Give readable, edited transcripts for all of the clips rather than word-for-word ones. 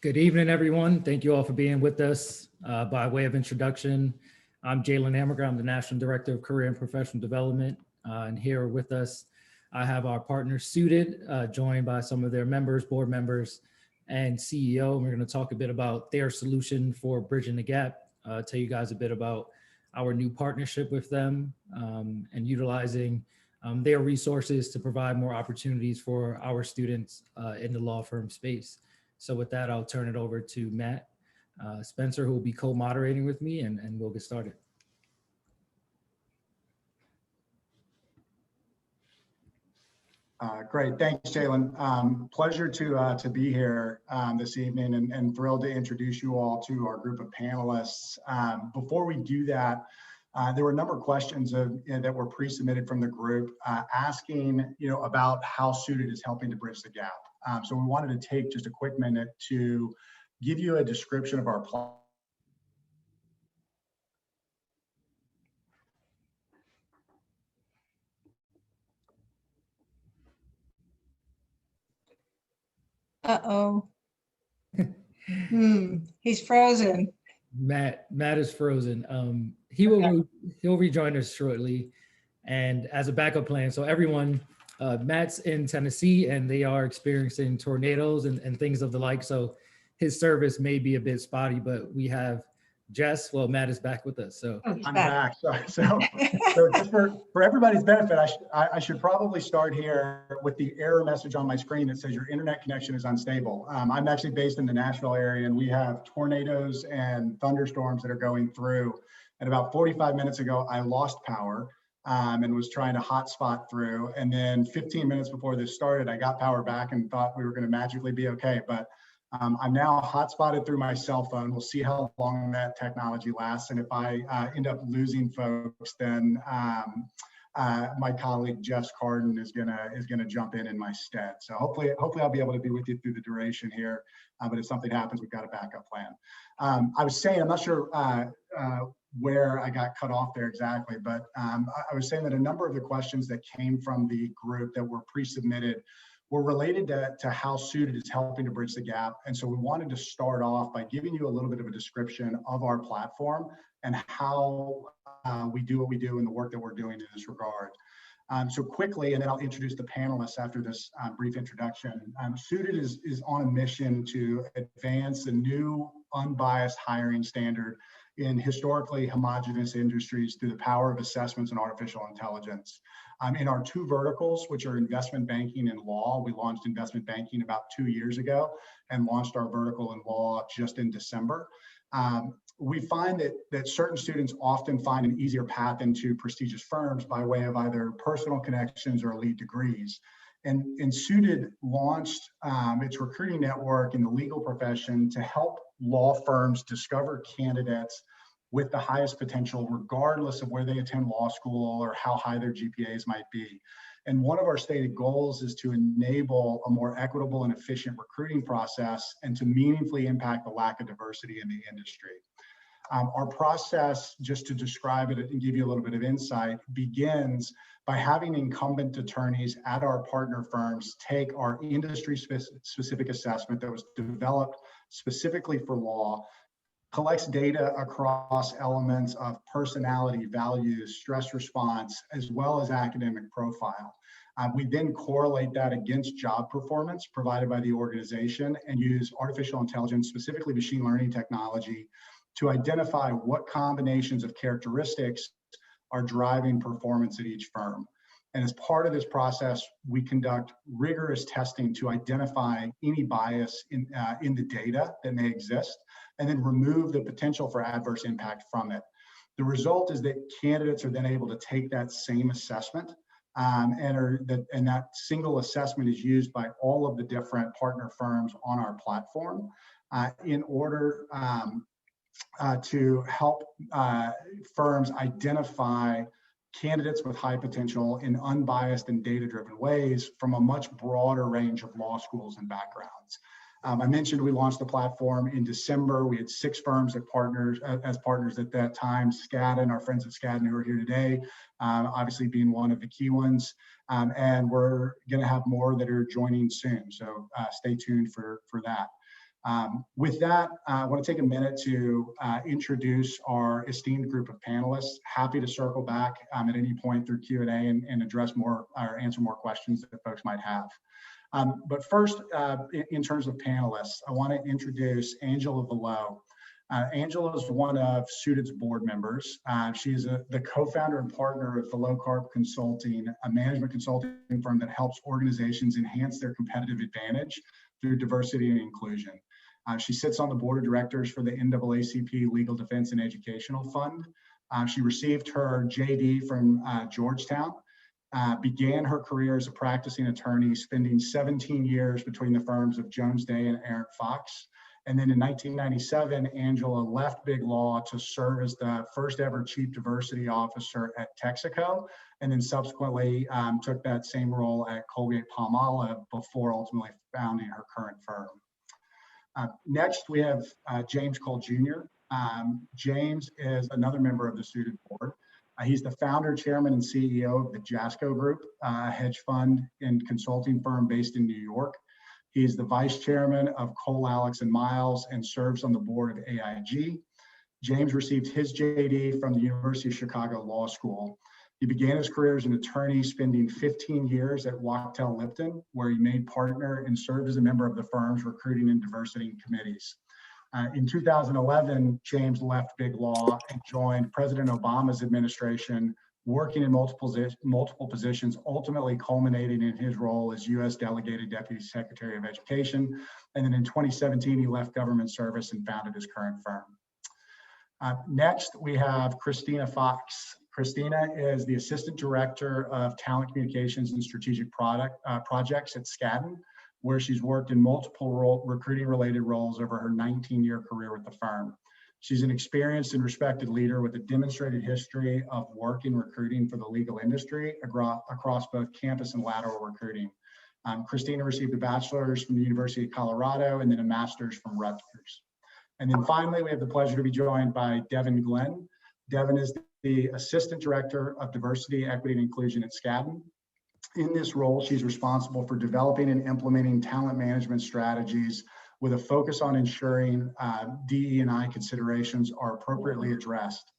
Good evening, everyone. Thank you all for being with us. By way of introduction, I'm Jalen Hammerger. I'm the National Director of Career and Professional Development. And here with us, I have our partners Suited, joined by some of their members, board members, and CEO. We're going to talk a bit about their solution for bridging the gap, tell you guys a bit about our new partnership with them, and utilizing their resources to provide more opportunities for our students in the law firm space. So with that, I'll turn it over to Matt Spencer, who will be co-moderating with me, and we'll get started. Great, thanks, Jalen. Pleasure to be here this evening, and thrilled to introduce you all to our group of panelists. Before we do that, there were a number of questions that were pre-submitted from the group asking, about how Suited is helping to bridge the gap. So we wanted to take just a quick minute to give you a description of our platform. Uh-oh. He's frozen. Matt is frozen. He'll rejoin us shortly, and as a backup plan. So everyone, Matt's in Tennessee, and they are experiencing tornadoes and things of the like. So his service may be a bit spotty, but we have Jess. Well, Matt is back with us. So I'm back. So just for everybody's benefit, I should probably start here with the error message on my screen that says your internet connection is unstable. I'm actually based in the Nashville area, and we have tornadoes and thunderstorms that are going through. And about 45 minutes ago, I lost power and was trying to hotspot through. And then 15 minutes before this started, I got power back and thought we were going to magically be okay. But I'm now hotspotted through my cell phone. We'll see how long that technology lasts. And if I end up losing folks, then my colleague Jeff Carden is gonna jump in my stead. So hopefully I'll be able to be with you through the duration here. But if something happens, we've got a backup plan. I was saying, I'm not sure where I got cut off there exactly, but I was saying that a number of the questions that came from the group that were pre-submitted were related to how Suited is helping to bridge the gap. And so we wanted to start off by giving you a little bit of a description of our platform and how we do what we do and the work that we're doing in this regard. So quickly, and then I'll introduce the panelists after this brief introduction. Suited is on a mission to advance the new unbiased hiring standard in historically homogenous industries through the power of assessments and artificial intelligence. In our two verticals, which are investment banking and law, we launched investment banking about 2 years ago and launched our vertical in law just in December. We find that certain students often find an easier path into prestigious firms by way of either personal connections or elite degrees. And Suited launched its recruiting network in the legal profession to help law firms discover candidates with the highest potential, regardless of where they attend law school or how high their GPAs might be. And one of our stated goals is to enable a more equitable and efficient recruiting process and to meaningfully impact the lack of diversity in the industry. Our process, just to describe it and give you a little bit of insight, begins by having incumbent attorneys at our partner firms take our industry-specific assessment that was developed specifically for law, collects data across elements of personality, values, stress response, as well as academic profile. We then correlate that against job performance provided by the organization and use artificial intelligence, specifically machine learning technology, to identify what combinations of characteristics are driving performance at each firm. And as part of this process, we conduct rigorous testing to identify any bias in the data that may exist, and then remove the potential for adverse impact from it. The result is that candidates are then able to take that same assessment, and that single assessment is used by all of the different partner firms on our platform in order to help firms identify candidates with high potential in unbiased and data-driven ways from a much broader range of law schools and backgrounds. I mentioned we launched the platform in December. We had 6 firms as partners at that time. Skadden, our friends at Skadden who are here today, obviously being one of the key ones. And we're going to have more that are joining soon. So stay tuned for that. With that, I want to take a minute to introduce our esteemed group of panelists. Happy to circle back at any point through Q&A and address more or answer more questions that folks might have. But first, in terms of panelists, I want to introduce Angela Velo. Angela is one of Suited's board members. She's the co-founder and partner of Velo Carp Consulting, a management consulting firm that helps organizations enhance their competitive advantage through diversity and inclusion. She sits on the board of directors for the NAACP Legal Defense and Educational Fund. She received her JD from Georgetown, began her career as a practicing attorney, spending 17 years between the firms of Jones Day and Aaron Fox. And then in 1997, Angela left Big Law to serve as the first ever chief diversity officer at Texaco, and then subsequently took that same role at Colgate-Palmolive before ultimately founding her current firm. Next, we have James Cole Jr. James is another member of the Suited board. He's the founder, chairman, and CEO of the Jasco Group, a hedge fund and consulting firm based in New York. He's the vice chairman of Cole, Alex, and Miles and serves on the board of AIG. James received his JD from the University of Chicago Law School. He began his career as an attorney, spending 15 years at Wachtell Lipton, where he made partner and served as a member of the firm's recruiting and diversity committees. In 2011, James left Big Law and joined President Obama's administration, working in multiple positions, ultimately culminating in his role as U.S. Delegated Deputy Secretary of Education. And then in 2017, he left government service and founded his current firm. Next, we have Christina Fox. Christina is the Assistant Director of Talent Communications and Strategic Projects at Skadden, where she's worked in multiple recruiting-related roles over her 19-year career with the firm. She's an experienced and respected leader with a demonstrated history of work in recruiting for the legal industry across both campus and lateral recruiting. Christina received a bachelor's from the University of Colorado and then a master's from Rutgers. And then finally, we have the pleasure to be joined by Devin Glenn. Devin is the Assistant Director of Diversity, Equity, and Inclusion at Skadden. In this role, she's responsible for developing and implementing talent management strategies with a focus on ensuring DE&I considerations are appropriately addressed.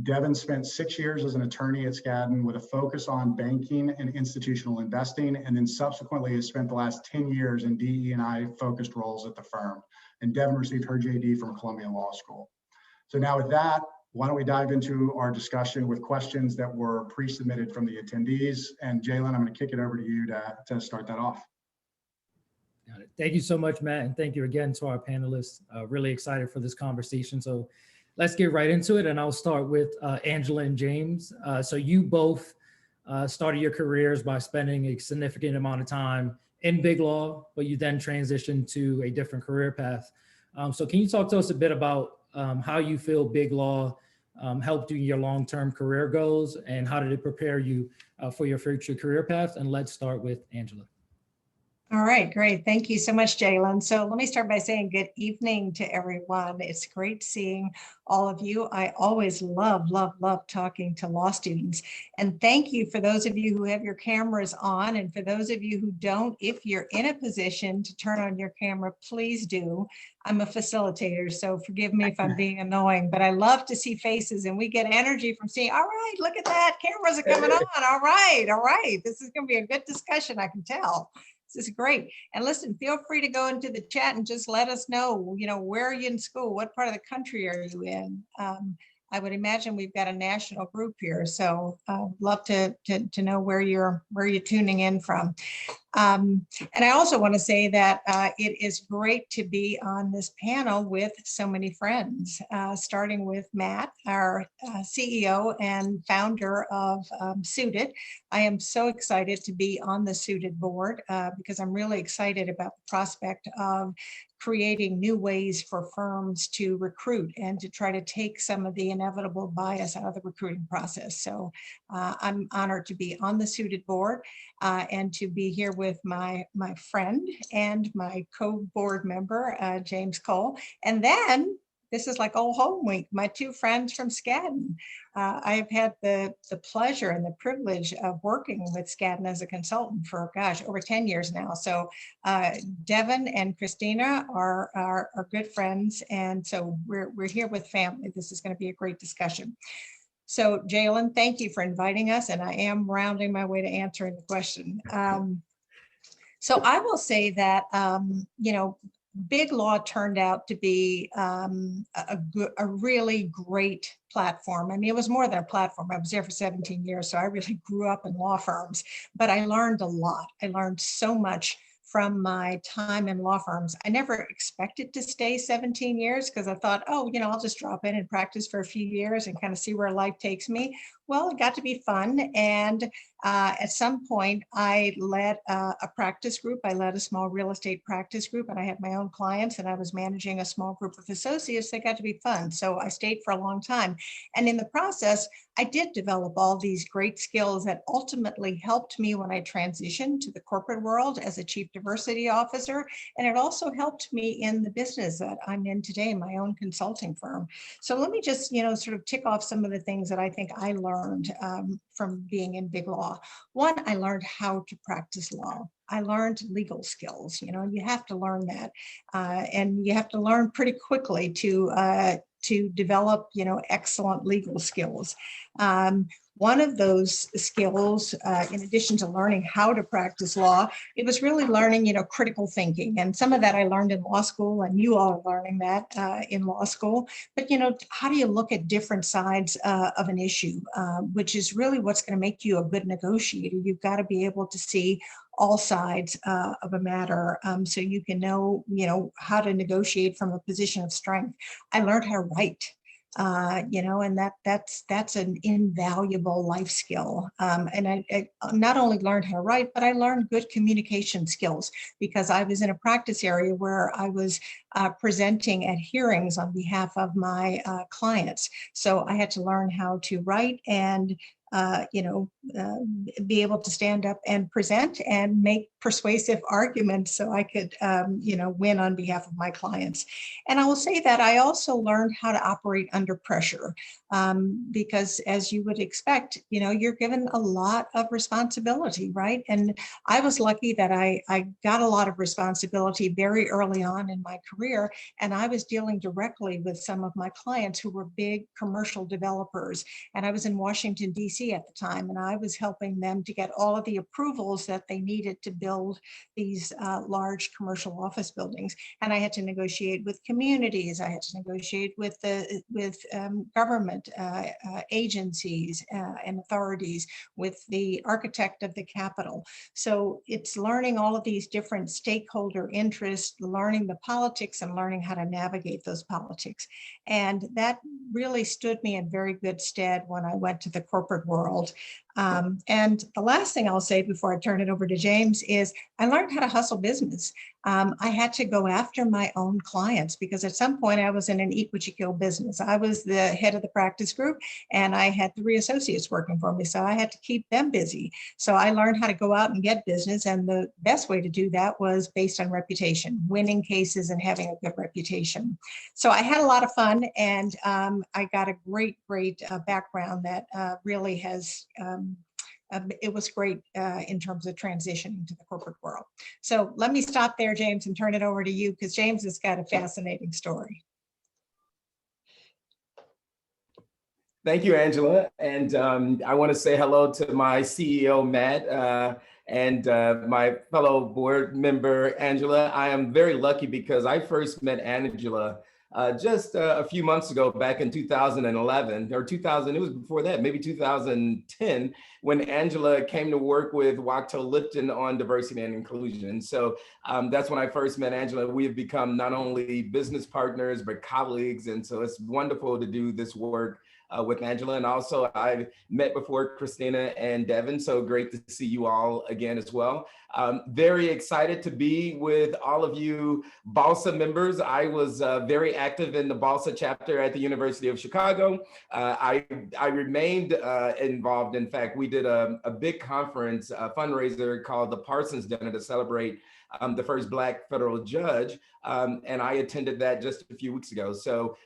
Devin spent 6 years as an attorney at Skadden with a focus on banking and institutional investing, and then subsequently has spent the last 10 years in DE&I focused roles at the firm. And Devin received her JD from Columbia Law School. So now with that, why don't we dive into our discussion with questions that were pre-submitted from the attendees. And Jalen, I'm going to kick it over to you to start that off. Got it. Thank you so much, Matt. And thank you again to our panelists. Really excited for this conversation. So let's get right into it. And I'll start with Angela and James. So you both started your careers by spending a significant amount of time in Big Law, but you then transitioned to a different career path. So can you talk to us a bit about how you feel Big Law helped you in your long-term career goals, and how did it prepare you for your future career path? And let's start with Angela. All right, great. Thank you so much, Jalen. So let me start by saying good evening to everyone. It's great seeing all of you. I always love talking to law students. And thank you for those of you who have your cameras on. And for those of you who don't, if you're in a position to turn on your camera, please do. I'm a facilitator, so forgive me if I'm being annoying, but I love to see faces, and we get energy from seeing, all right, look at that, cameras are coming on. All right. This is going to be a good discussion, I can tell. This is great. And listen, feel free to go into the chat and just let us know, where are you in school? What part of the country are you in? I would imagine we've got a national group here, so love to know where you're tuning in from. And I also want to say that it is great to be on this panel with so many friends, starting with Matt, our CEO and founder of Suited. I am so excited to be on the Suited board because I'm really excited about the prospect of creating new ways for firms to recruit and to try to take some of the inevitable bias out of the recruiting process. So I'm honored to be on the Suited board and to be here with my friend and my co-board member, James Cole. And then this is like old home week. My two friends from Skadden. I have had the pleasure and the privilege of working with Skadden as a consultant for, gosh, over 10 years now. So Devin and Christina are good friends. And so we're here with family. This is going to be a great discussion. So Jalen, thank you for inviting us. And I am rounding my way to answering the question. So I will say that, you know, Big Law turned out to be a really great platform. I mean, it was more than a platform. I was there for 17 years, so I really grew up in law firms, but I learned a lot. I learned so much from my time in law firms. I never expected to stay 17 years because I thought, oh, you know, I'll just drop in and practice for a few years and kind of see where life takes me. Well, it got to be fun. And at some point, I led a practice group. I led a small real estate practice group, and I had my own clients, and I was managing a small group of associates that got to be fun. So I stayed for a long time. And in the process, I did develop all these great skills that ultimately helped me when I transitioned to the corporate world as a chief diversity officer. And it also helped me in the business that I'm in today, my own consulting firm. So let me just, you know, sort of tick off some of the things that I think I learned from being in Big Law. One, I learned how to practice law. I learned legal skills. You know, you have to learn that, and you have to learn pretty quickly to develop, you know, excellent legal skills. One of those skills, in addition to learning how to practice law, it was really learning, you know, critical thinking. And some of that I learned in law school, and you all are learning that in law school. But, you know, how do you look at different sides of an issue, which is really what's going to make you a good negotiator. You've got to be able to see all sides of a matter, so you can know, you know, how to negotiate from a position of strength. I learned how to write. You know, and that's an invaluable life skill. And I not only learned how to write, but I learned good communication skills because I was in a practice area where I was presenting at hearings on behalf of my clients. So I had to learn how to write and you know, be able to stand up and present and make persuasive arguments so I could, you know, win on behalf of my clients. And I will say that I also learned how to operate under pressure because as you would expect, you know, you're given a lot of responsibility, right? And I was lucky that I got a lot of responsibility very early on in my career. And I was dealing directly with some of my clients who were big commercial developers. And I was in Washington, D.C. at the time, and I was helping them to get all of the approvals that they needed to build these large commercial office buildings. And I had to negotiate with communities. I had to negotiate with government agencies and authorities, with the architect of the Capitol. So it's learning all of these different stakeholder interests, learning the politics and learning how to navigate those politics. And that really stood me in very good stead when I went to the corporate world. And the last thing I'll say before I turn it over to James is I learned how to hustle business. I had to go after my own clients because at some point I was in an eat what you kill business. I was the head of the practice group and I had 3 associates working for me. So I had to keep them busy. So I learned how to go out and get business. And the best way to do that was based on reputation, winning cases and having a good reputation. So I had a lot of fun and I got a great background that really has it was great in terms of transitioning to the corporate world. So let me stop there, James, and turn it over to you because James has got a fascinating story. Thank you, Angela. And I want to say hello to my CEO, Matt, and my fellow board member, Angela. I am very lucky because I first met Angela just a few months ago, back in 2011 or 2000, it was before that, maybe 2010, when Angela came to work with Wachtell Lipton on diversity and inclusion. So that's when I first met Angela. We have become not only business partners, but colleagues. And so it's wonderful to do this work with Angela. And also I've met before Christina and Devin. So great to see you all again as well. Very excited to be with all of you BALSA members. I was very active in the BALSA chapter at the University of Chicago. I remained involved. In fact, we did a big conference, a fundraiser called the Parsons Dinner to celebrate the first Black federal judge. And I attended that just a few weeks ago. So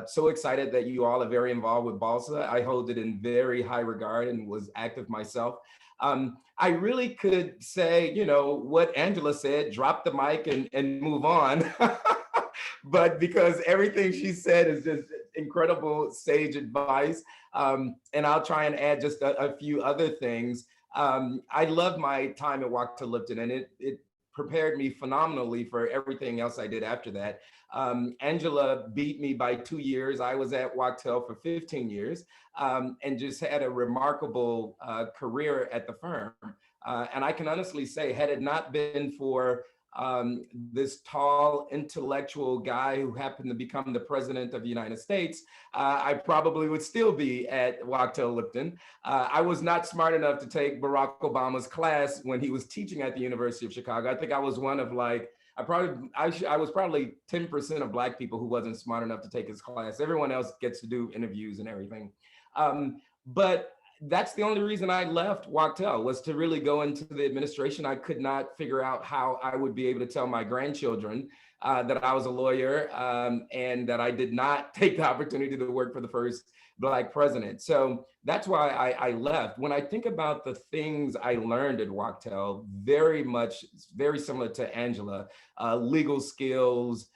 So excited that you all are very involved with BALSA. I hold it in very high regard and was active myself. I really could say, you know, what Angela said, drop the mic and move on. But because everything she said is just incredible sage advice, and I'll try and add just a few other things. I loved my time at Wachtell Lipton, and it prepared me phenomenally for everything else I did after that. Angela beat me by 2 years. I was at Wachtell for 15 years and just had a remarkable career at the firm. And I can honestly say, had it not been for this tall intellectual guy who happened to become the president of the United States, I probably would still be at Wachtell Lipton. I was not smart enough to take Barack Obama's class when he was teaching at the University of Chicago. I think I was one of like, I was probably 10% of Black people who wasn't smart enough to take his class. Everyone else gets to do interviews and everything. But that's the only reason I left Wachtell, was to really go into the administration. I could not figure out how I would be able to tell my grandchildren that I was a lawyer and that I did not take the opportunity to work for the first Black president. So that's why I left. When I think about the things I learned at Wachtell, very similar to Angela, legal skills,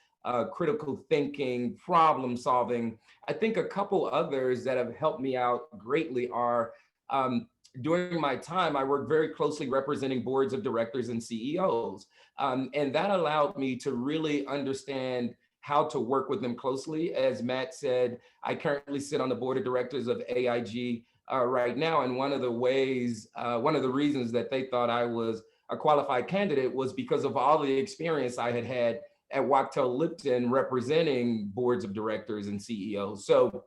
critical thinking, problem solving. I think a couple others that have helped me out greatly are during my time, I worked very closely representing boards of directors and CEOs. And that allowed me to really understand how to work with them closely. As Matt said, I currently sit on the board of directors of AIG right now. And one of the reasons that they thought I was a qualified candidate was because of all the experience I had at Wachtell Lipton representing boards of directors and CEOs. So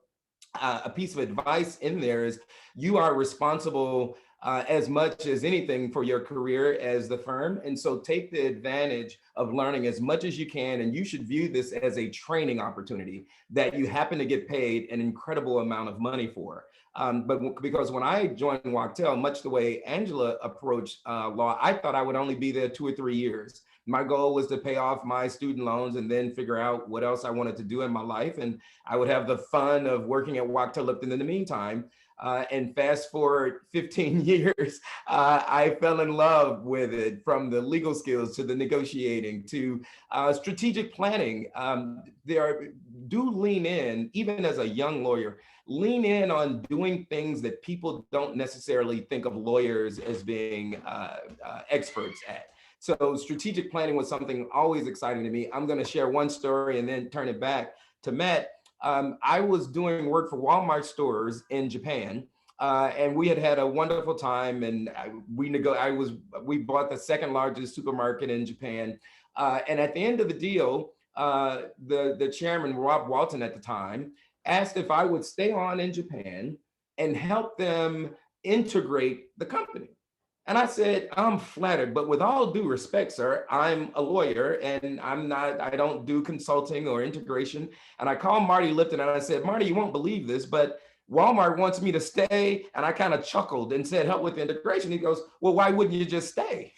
a piece of advice in there is you are responsible as much as anything for your career as the firm. And so take the advantage of learning as much as you can. And you should view this as a training opportunity that you happen to get paid an incredible amount of money for. But because when I joined Wachtell, much the way Angela approached law, I thought I would only be there 2 or 3 years. My goal was to pay off my student loans and then figure out what else I wanted to do in my life. And I would have the fun of working at Wachtell Lipton in the meantime. And fast forward 15 years, I fell in love with it, from the legal skills to the negotiating to strategic planning. Do lean in, even as a young lawyer, lean in on doing things that people don't necessarily think of lawyers as being experts at. So strategic planning was something always exciting to me. I'm going to share one story and then turn it back to Matt. I was doing work for Walmart stores in Japan, and we had a wonderful time. And we bought the second largest supermarket in Japan. And at the end of the deal, the chairman, Rob Walton at the time, asked if I would stay on in Japan and help them integrate the company. And I said, I'm flattered, but with all due respect, sir, I'm a lawyer and I don't do consulting or integration. And I called Marty Lipton and I said, Marty, you won't believe this, but Walmart wants me to stay. And I kind of chuckled and said, help with the integration. He goes, well, why wouldn't you just stay?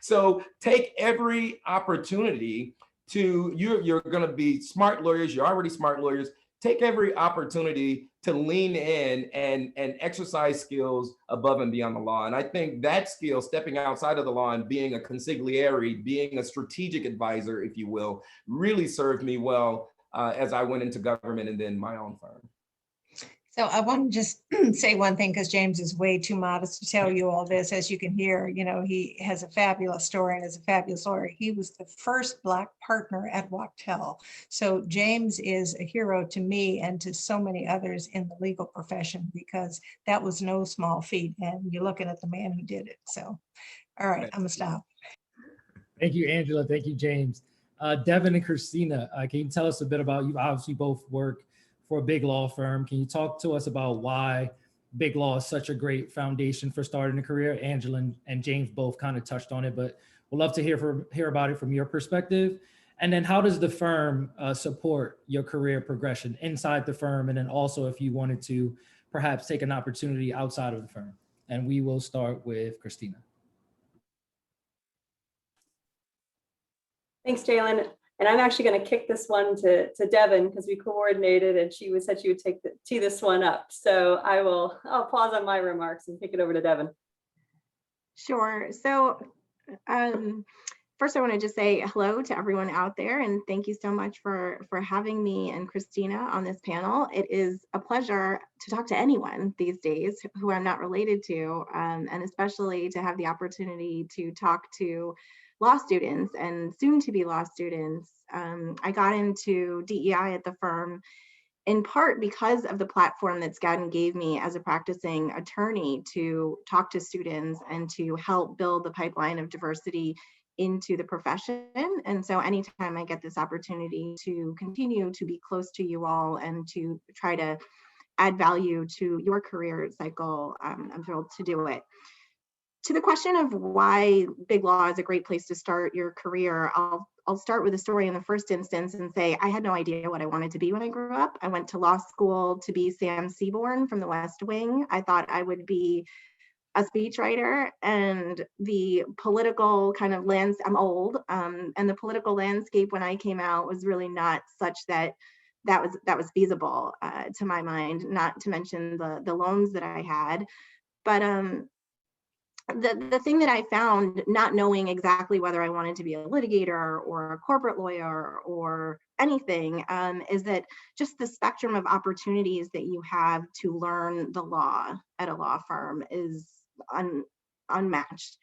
So take every opportunity you're going to be smart lawyers. You're already smart lawyers. Take every opportunity to lean in and exercise skills above and beyond the law. And I think that skill, stepping outside of the law and being a consigliere, being a strategic advisor, if you will, really served me well as I went into government and then my own firm. So I want to just say one thing, because James is way too modest to tell you all this. As you can hear, he has a fabulous story and is a fabulous lawyer. He was the first Black partner at Wachtell. So James is a hero to me and to so many others in the legal profession, because that was no small feat. And you're looking at the man who did it. So, all right, I'm gonna stop. Thank you, Angela. Thank you, James. Devin and Christina, can you tell us a bit about, you obviously both work for a big law firm. Can you talk to us about why big law is such a great foundation for starting a career? Angela and James both kind of touched on it, but we'd love to hear about it from your perspective. And then how does the firm support your career progression inside the firm? And then also if you wanted to perhaps take an opportunity outside of the firm. And we will start with Christina. Thanks, Jalen. And I'm actually going to kick this one to Devin because we coordinated and she said she would tee this one up. So I'll pause on my remarks and kick it over to Devin. Sure. So first I want to just say hello to everyone out there and thank you so much for having me and Christina on this panel. It is a pleasure to talk to anyone these days who I'm not related to, and especially to have the opportunity to talk to law students and soon to be law students. I got into DEI at the firm in part because of the platform that Skadden gave me as a practicing attorney to talk to students and to help build the pipeline of diversity into the profession. And so anytime I get this opportunity to continue to be close to you all and to try to add value to your career cycle, I'm thrilled to do it. To the question of why big law is a great place to start your career, I'll start with a story in the first instance and say I had no idea what I wanted to be when I grew up. I went to law school to be Sam Seaborn from the West Wing. I thought I would be a speechwriter, and the political kind of I'm old, and the political landscape when I came out was really not such that was feasible to my mind, not to mention the loans that I had. But the thing that I found, not knowing exactly whether I wanted to be a litigator or a corporate lawyer or anything, is that just the spectrum of opportunities that you have to learn the law at a law firm is unmatched.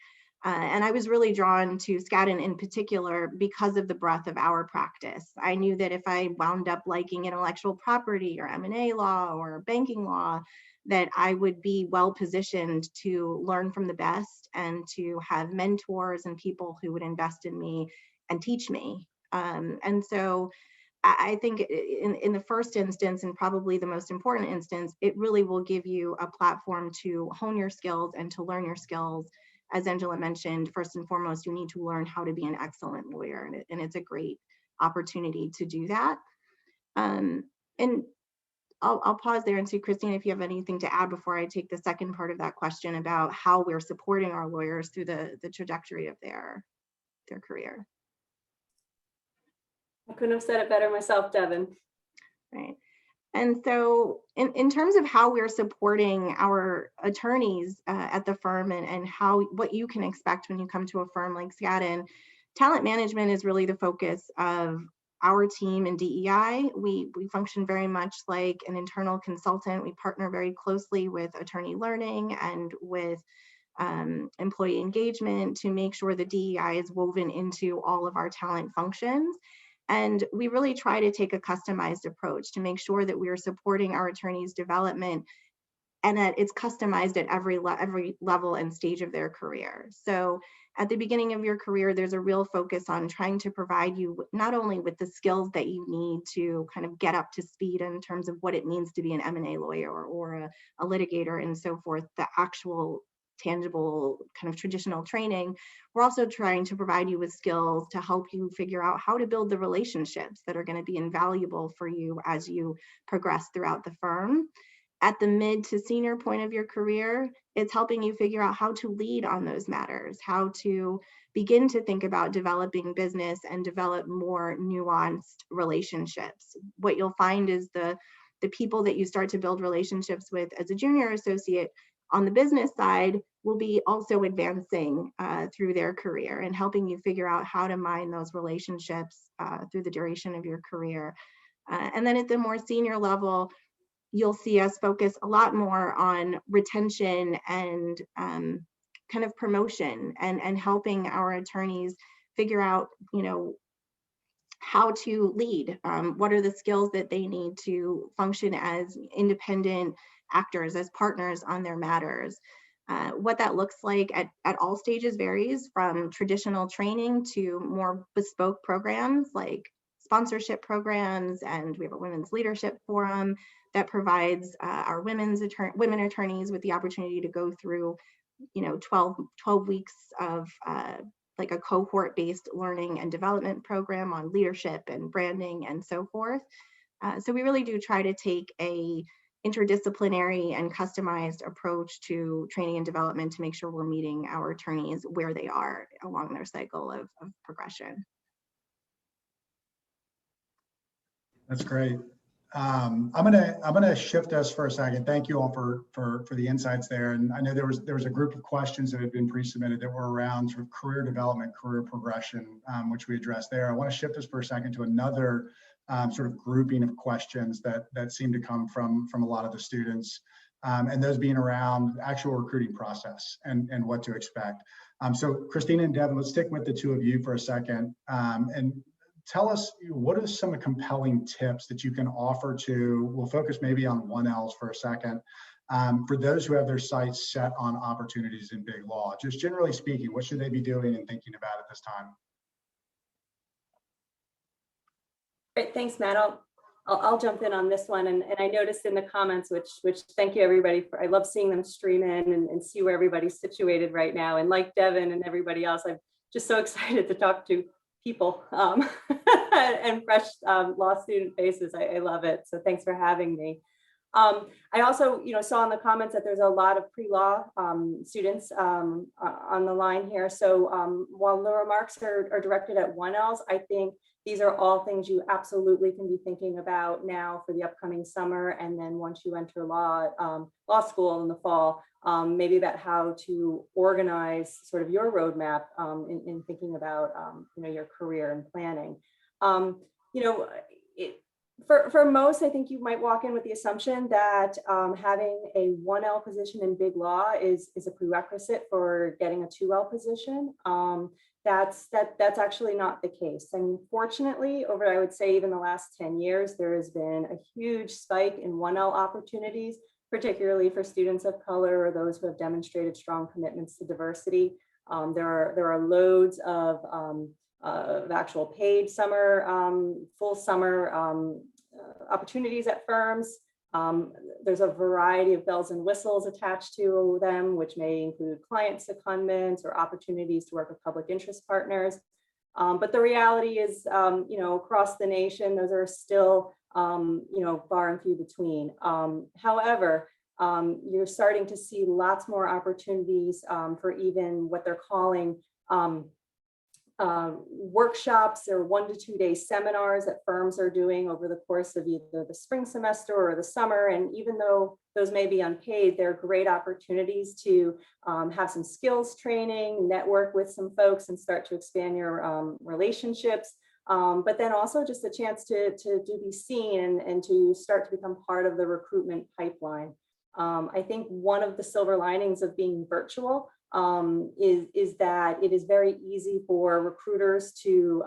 And I was really drawn to Skadden in particular because of the breadth of our practice. I knew that if I wound up liking intellectual property or M&A law or banking law, that I would be well positioned to learn from the best and to have mentors and people who would invest in me and teach me. And so I think in the first instance, and probably the most important instance, it really will give you a platform to hone your skills and to learn your skills. As Angela mentioned, first and foremost, you need to learn how to be an excellent lawyer, and it's a great opportunity to do that. And I'll pause there and see, Christine, if you have anything to add before I take the second part of that question about how we're supporting our lawyers through the trajectory of their career. I couldn't have said it better myself, Devin. Right. And so in terms of how we're supporting our attorneys at the firm and what you can expect when you come to a firm like Skadden, talent management is really the focus of our team in DEI. We function very much like an internal consultant. We partner very closely with attorney learning and with employee engagement to make sure the DEI is woven into all of our talent functions. And we really try to take a customized approach to make sure that we are supporting our attorneys' development and that it's customized at every level and stage of their career. So at the beginning of your career, there's a real focus on trying to provide you not only with the skills that you need to kind of get up to speed in terms of what it means to be an M&A lawyer or a litigator and so forth, the actual tangible kind of traditional training. We're also trying to provide you with skills to help you figure out how to build the relationships that are going to be invaluable for you as you progress throughout the firm. At the mid to senior point of your career, it's helping you figure out how to lead on those matters, how to begin to think about developing business and develop more nuanced relationships. What you'll find is the people that you start to build relationships with as a junior associate on the business side will be also advancing through their career and helping you figure out how to mine those relationships through the duration of your career. And then at the more senior level, you'll see us focus a lot more on retention and kind of promotion and helping our attorneys figure out, how to lead. What are the skills that they need to function as independent actors, as partners on their matters. What that looks like at all stages varies, from traditional training to more bespoke programs like sponsorship programs, and we have a women's leadership forum that provides our women attorneys with the opportunity to go through 12 weeks of like a cohort-based learning and development program on leadership and branding and so forth. So we really do try to take a interdisciplinary and customized approach to training and development to make sure we're meeting our attorneys where they are along their cycle of progression. That's great. I'm gonna shift us for a second. Thank you all for the insights there. And I know there was a group of questions that had been pre-submitted that were around sort of career development, career progression, which we addressed there. I want to shift us for a second to another sort of grouping of questions that seem to come from a lot of the students, and those being around actual recruiting process and what to expect. So Christina and Devin, let's stick with the two of you for a second, and tell us, what are some compelling tips that you can offer to, we'll focus maybe on 1Ls for a second, for those who have their sights set on opportunities in big law. Just generally speaking, what should they be doing and thinking about at this time? Great, thanks, Matt. I'll jump in on this one. And I noticed in the comments, which thank you everybody for, I love seeing them stream in and see where everybody's situated right now. And like Devin and everybody else, I'm just so excited to talk to people and fresh law student faces. I love it. So thanks for having me. I also, saw in the comments that there's a lot of pre-law students on the line here. So while the remarks are directed at 1Ls, I think these are all things you absolutely can be thinking about now for the upcoming summer. And then once you enter law school in the fall, maybe about how to organize sort of your roadmap in thinking about your career and planning. For most, I think you might walk in with the assumption that having a 1L position in big law is a prerequisite for getting a 2L position. That's actually not the case. I mean, fortunately, over, I would say, even the last 10 years, there has been a huge spike in 1L opportunities, particularly for students of color or those who have demonstrated strong commitments to diversity. There are loads of actual paid summer, full summer opportunities at firms. There's a variety of bells and whistles attached to them, which may include client secondments or opportunities to work with public interest partners. But the reality is, across the nation, those are still, far and few between. However, you're starting to see lots more opportunities for even what they're calling workshops or 1 to 2 day seminars that firms are doing over the course of either the spring semester or the summer. And even though those may be unpaid, they're great opportunities to have some skills training, network with some folks and start to expand your relationships. But then also just a chance to be seen and to start to become part of the recruitment pipeline. I think one of the silver linings of being virtual is that it is very easy for recruiters to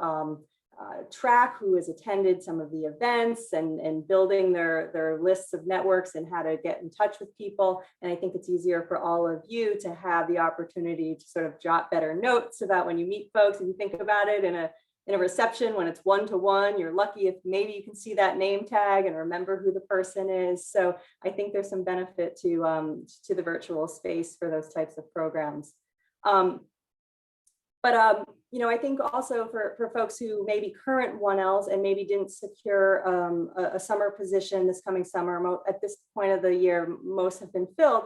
track who has attended some of the events and building their lists of networks and how to get in touch with people. And I think it's easier for all of you to have the opportunity to sort of jot better notes about when you meet folks. If you think about it in a reception, when it's 1-to-1, you're lucky if maybe you can see that name tag and remember who the person is. So I think there's some benefit to the virtual space for those types of programs. I think also for folks who may be current 1Ls and maybe didn't secure a summer position this coming summer, at this point of the year, most have been filled.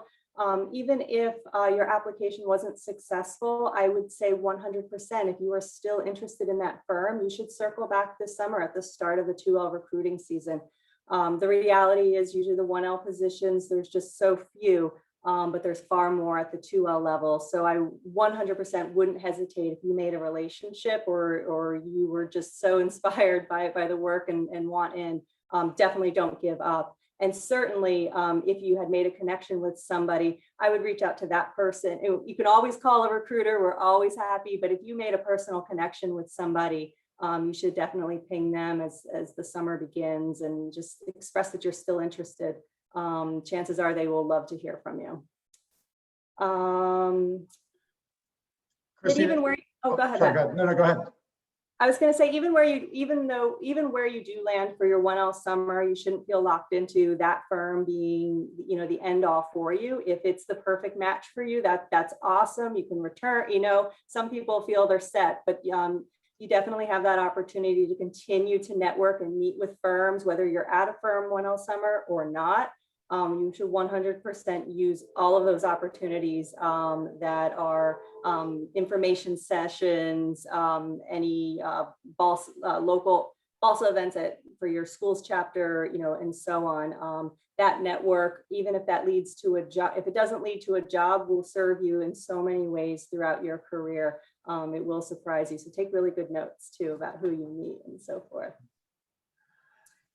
Even if your application wasn't successful, I would say 100%, if you are still interested in that firm, you should circle back this summer at the start of the 2L recruiting season. The reality is usually the 1L positions, there's just so few, but there's far more at the 2L level. So I 100% wouldn't hesitate if you made a relationship or you were just so inspired by the work and want in, definitely don't give up. And certainly, if you had made a connection with somebody, I would reach out to that person. You can always call a recruiter. We're always happy. But if you made a personal connection with somebody, you should definitely ping them as the summer begins and just express that you're still interested. Chances are they will love to hear from you. Christina, go ahead. Sorry, go ahead. No, go ahead. I was going to say, even where you do land for your 1L summer, you shouldn't feel locked into that firm being, the end all for you. If it's the perfect match for you, that's awesome. You can return. Some people feel they're set, but you definitely have that opportunity to continue to network and meet with firms, whether you're at a firm 1L summer or not. You should 100% use all of those opportunities that are information sessions, any local also events for your school's chapter, and so on. That network, even if that leads to a job, if it doesn't lead to a job, will serve you in so many ways throughout your career. It will surprise you. So take really good notes too about who you meet and so forth.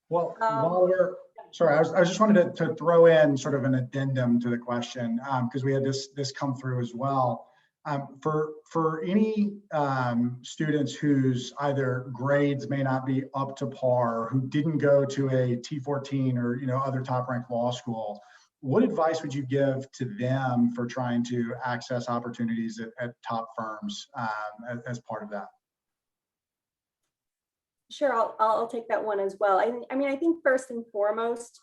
Well, while we're, sorry, I just wanted to throw in sort of an addendum to the question, because we had this come through as well. For any students whose either grades may not be up to par, who didn't go to a T14 or other top-ranked law school, what advice would you give to them for trying to access opportunities at top firms as part of that? Sure, I'll take that one as well. I think first and foremost,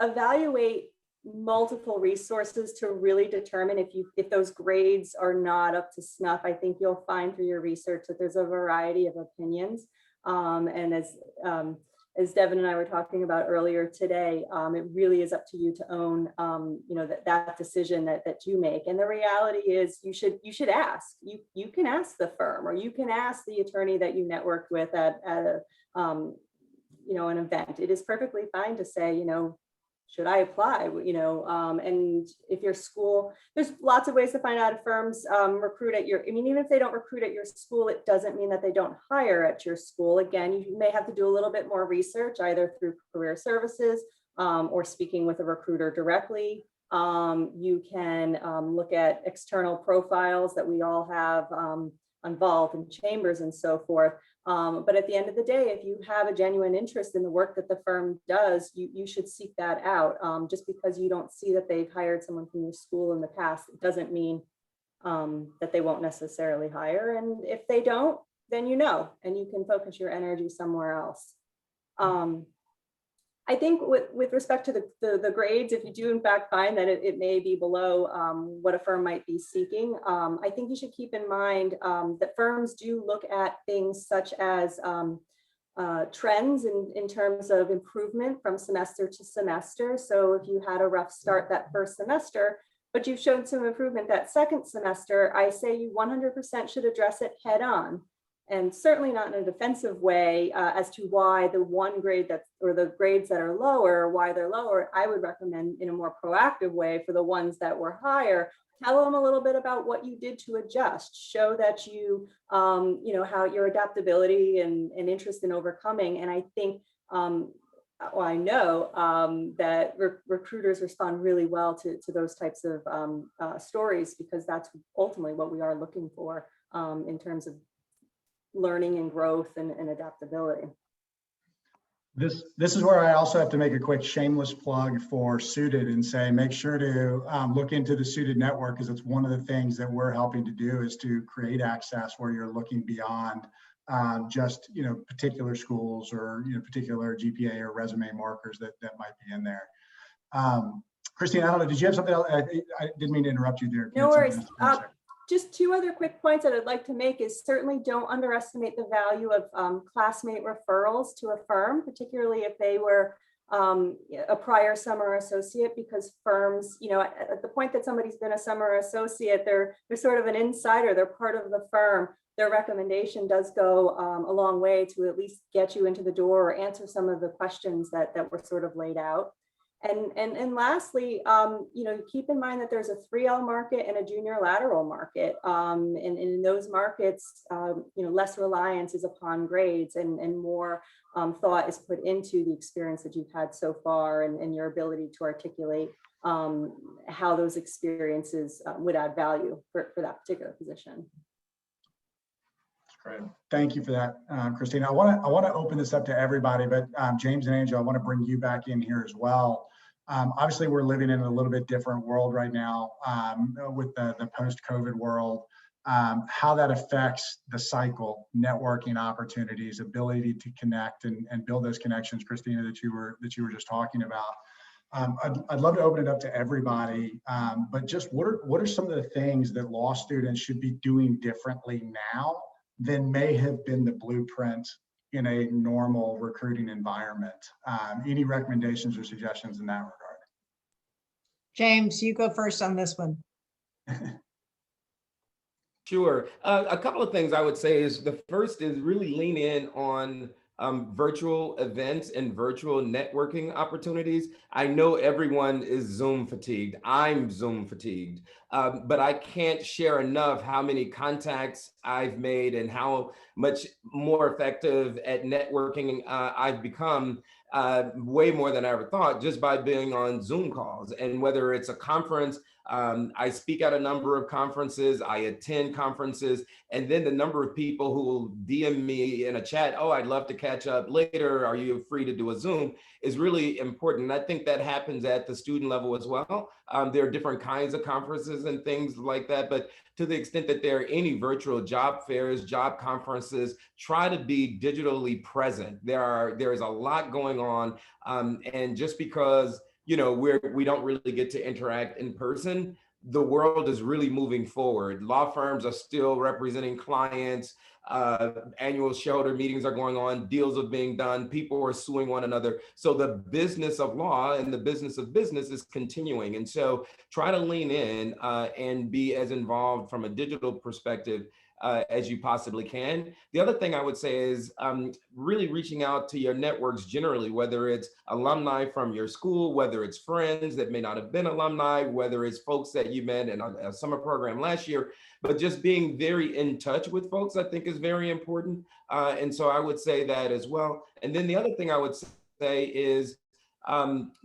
evaluate multiple resources to really determine if those grades are not up to snuff. I think you'll find through your research that there's a variety of opinions. And as Devin and I were talking about earlier today, it really is up to you to own, that decision that you make. And the reality is, you should ask. You can ask the firm, or you can ask the attorney that you networked with at an event. It is perfectly fine to say, should I apply? And if your school, there's lots of ways to find out if firms recruit at your, even if they don't recruit at your school, it doesn't mean that they don't hire at your school. Again, you may have to do a little bit more research, either through career services or speaking with a recruiter directly. You can look at external profiles that we all have involved in chambers and so forth. But at the end of the day, if you have a genuine interest in the work that the firm does, you should seek that out. Just because you don't see that they've hired someone from your school in the past, it doesn't mean that they won't necessarily hire. And if they don't, then and you can focus your energy somewhere else. I think with respect to the grades, if you do in fact find that it may be below what a firm might be seeking, I think you should keep in mind that firms do look at things such as trends in terms of improvement from semester to semester. So if you had a rough start that first semester, but you've shown some improvement that second semester, I say you 100% should address it head on. And certainly not in a defensive way as to why the one grade or the grades that are lower, why they're lower. I would recommend in a more proactive way for the ones that were higher, tell them a little bit about what you did to adjust, show that you, how your adaptability and interest in overcoming. And I think, I know that recruiters respond really well to those types of stories, because that's ultimately what we are looking for in terms of learning and growth and adaptability. This is where I also have to make a quick shameless plug for Suited and say, make sure to look into the Suited network, because it's one of the things that we're helping to do is to create access where you're looking beyond just particular schools or particular GPA or resume markers that might be in there. Christine, I don't know, did you have something else? I didn't mean to interrupt you there. No worries. Just two other quick points that I'd like to make is certainly don't underestimate the value of classmate referrals to a firm, particularly if they were a prior summer associate, because firms, at the point that somebody's been a summer associate, they're sort of an insider, they're part of the firm. Their recommendation does go a long way to at least get you into the door or answer some of the questions that were sort of laid out. And lastly, keep in mind that there's a 3L market and a junior lateral market. And in those markets, less reliance is upon grades and more thought is put into the experience that you've had so far and your ability to articulate how those experiences would add value for that particular position. Great. Thank you for that, Christina. I want to open this up to everybody, but James and Angel, I want to bring you back in here as well. Obviously, we're living in a little bit different world right now with the post-COVID world. How that affects the cycle, networking opportunities, ability to connect and build those connections, Christina, that you were just talking about. I'd love to open it up to everybody, but just what are some of the things that law students should be doing differently now than may have been the blueprint in a normal recruiting environment? Any recommendations or suggestions in that regard? James, you go first on this one. Sure. A couple of things I would say is the first is really lean in on virtual events and virtual networking opportunities. I know everyone is Zoom fatigued. I'm Zoom fatigued, but I can't share enough how many contacts I've made and how much more effective at networking I've become, way more than I ever thought, just by being on Zoom calls. And whether it's a conference, I speak at a number of conferences, I attend conferences, and then the number of people who will DM me in a chat, oh, I'd love to catch up later, are you free to do a Zoom, is really important. And I think that happens at the student level as well. There are different kinds of conferences and things like that, but to the extent that there are any virtual job fairs, job conferences, try to be digitally present. There is a lot going on, and just because we don't really get to interact in person, the world is really moving forward. Law firms are still representing clients. Annual shareholder meetings are going on. Deals are being done. People are suing one another. So the business of law and the business of business is continuing. And so try to lean in and be as involved from a digital perspective as you possibly can. The other thing I would say is really reaching out to your networks generally, whether it's alumni from your school, whether it's friends that may not have been alumni, whether it's folks that you met in a summer program last year, but just being very in touch with folks, I think is very important. And so I would say that as well. And then the other thing I would say is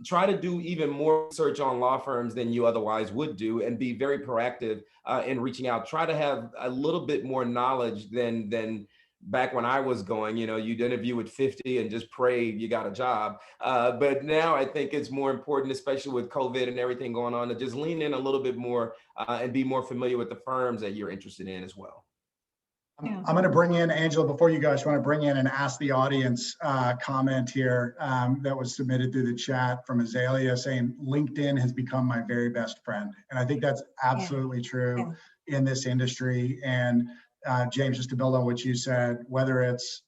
try to do even more research on law firms than you otherwise would do, and be very proactive in reaching out. Try to have a little bit more knowledge than back when I was going. You'd interview with 50 and just pray you got a job. But now I think it's more important, especially with COVID and everything going on, to just lean in a little bit more and be more familiar with the firms that you're interested in as well. Yeah. I'm going to bring in Angela before you guys want to bring in and ask the audience comment here that was submitted through the chat from Azalea saying LinkedIn has become my very best friend. And I think that's absolutely true in this industry. And James, just to build on what you said, whether it's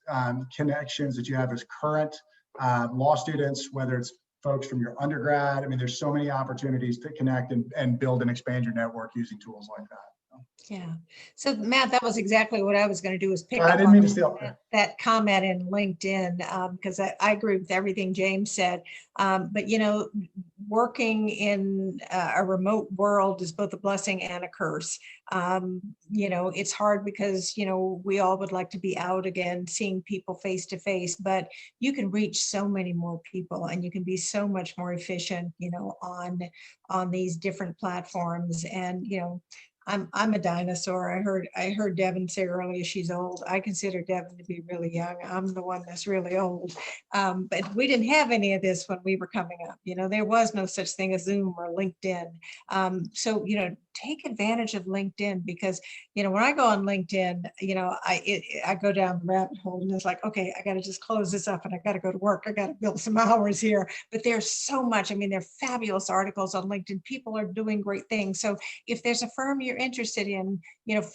connections that you have as current law students, whether it's folks from your undergrad, I mean, there's so many opportunities to connect and build and expand your network using tools like that. Yeah. So Matt, that was exactly what I was going to do, is pick I up didn't mean on to steal that comment in LinkedIn, because I agree with everything James said. But, working in a remote world is both a blessing and a curse. It's hard because, we all would like to be out again, seeing people face to face, but you can reach so many more people and you can be so much more efficient, on these different platforms. And, I'm a dinosaur. I heard Devin say earlier she's old. I consider Devin to be really young. I'm the one that's really old. But we didn't have any of this when we were coming up. There was no such thing as Zoom or LinkedIn. So take advantage of LinkedIn, because when I go on LinkedIn, I go down the rabbit hole and it's like, okay, I got to just close this up and I got to go to work. I got to build some hours here. But there's so much. I mean, there are fabulous articles on LinkedIn. People are doing great things. So if there's a firm you're interested in,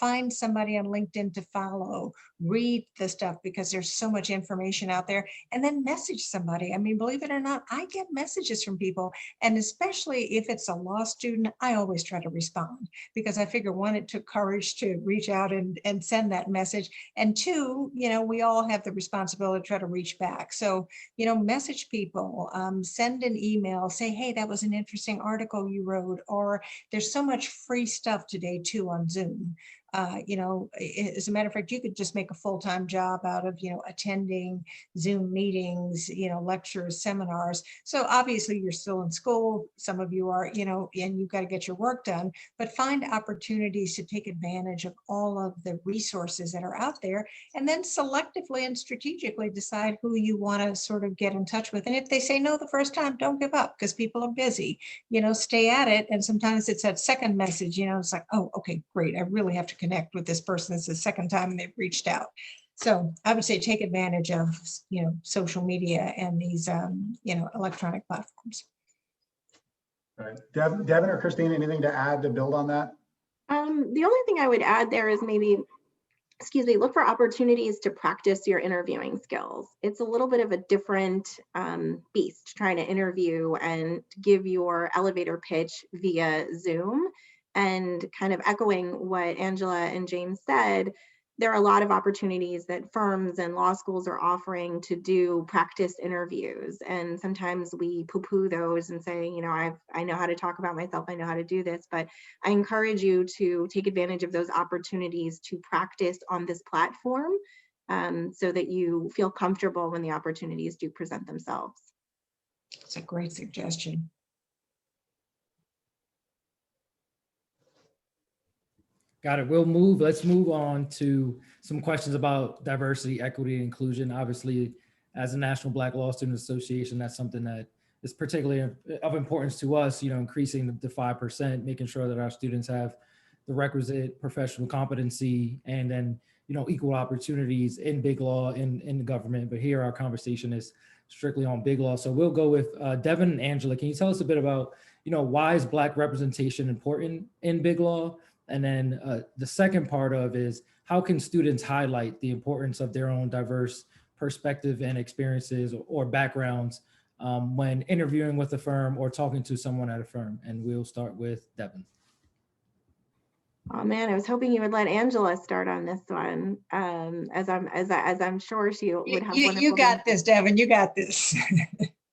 find somebody on LinkedIn to follow, read the stuff, because there's so much information out there, and then message somebody. I mean, believe it or not, I get messages from people, and especially if it's a law student, I always try to respond, because I figure, one, it took courage to reach out and send that message, and two, we all have the responsibility to try to reach back. So, message people, send an email, say, hey, that was an interesting article you wrote, or there's so much free stuff today too on Zoom. As a matter of fact, you could just make a full-time job out of, attending Zoom meetings, lectures, seminars. So obviously you're still in school. Some of you are, and you've got to get your work done, but find opportunities to take advantage of all of the resources that are out there, and then selectively and strategically decide who you want to sort of get in touch with. And if they say no the first time, don't give up, because people are busy, stay at it. And sometimes it's that second message, it's like, oh, okay, great. I really have to connect with this person. It's the second time they've reached out. So I would say take advantage of, social media and these, electronic platforms. All right. Devin or Christine, anything to add to build on that? The only thing I would add there is maybe, look for opportunities to practice your interviewing skills. It's a little bit of a different beast trying to interview and give your elevator pitch via Zoom. And kind of echoing what Angela and James said, there are a lot of opportunities that firms and law schools are offering to do practice interviews. And sometimes we poo-poo those and say, you know, I know how to talk about myself, I know how to do this, but I encourage you to take advantage of those opportunities to practice on this platform, so that you feel comfortable when the opportunities do present themselves. It's a great suggestion. Got it. Let's move on to some questions about diversity, equity, and inclusion. Obviously, as a National Black Law Student Association, that's something that is particularly of importance to us, you know, increasing the 5%, making sure that our students have the requisite professional competency and then, you know, equal opportunities in big law, in the government. But here our conversation is strictly on big law. So we'll go with Devin and Angela. Can you tell us a bit about, you know, why is Black representation important in big law? And then the second part of is how can students highlight the importance of their own diverse perspective and experiences or backgrounds when interviewing with a firm or talking to someone at a firm? And we'll start with Devin. Oh man, I was hoping you would let Angela start on this one, as I'm sure she would have. You got this, Devin. You got this.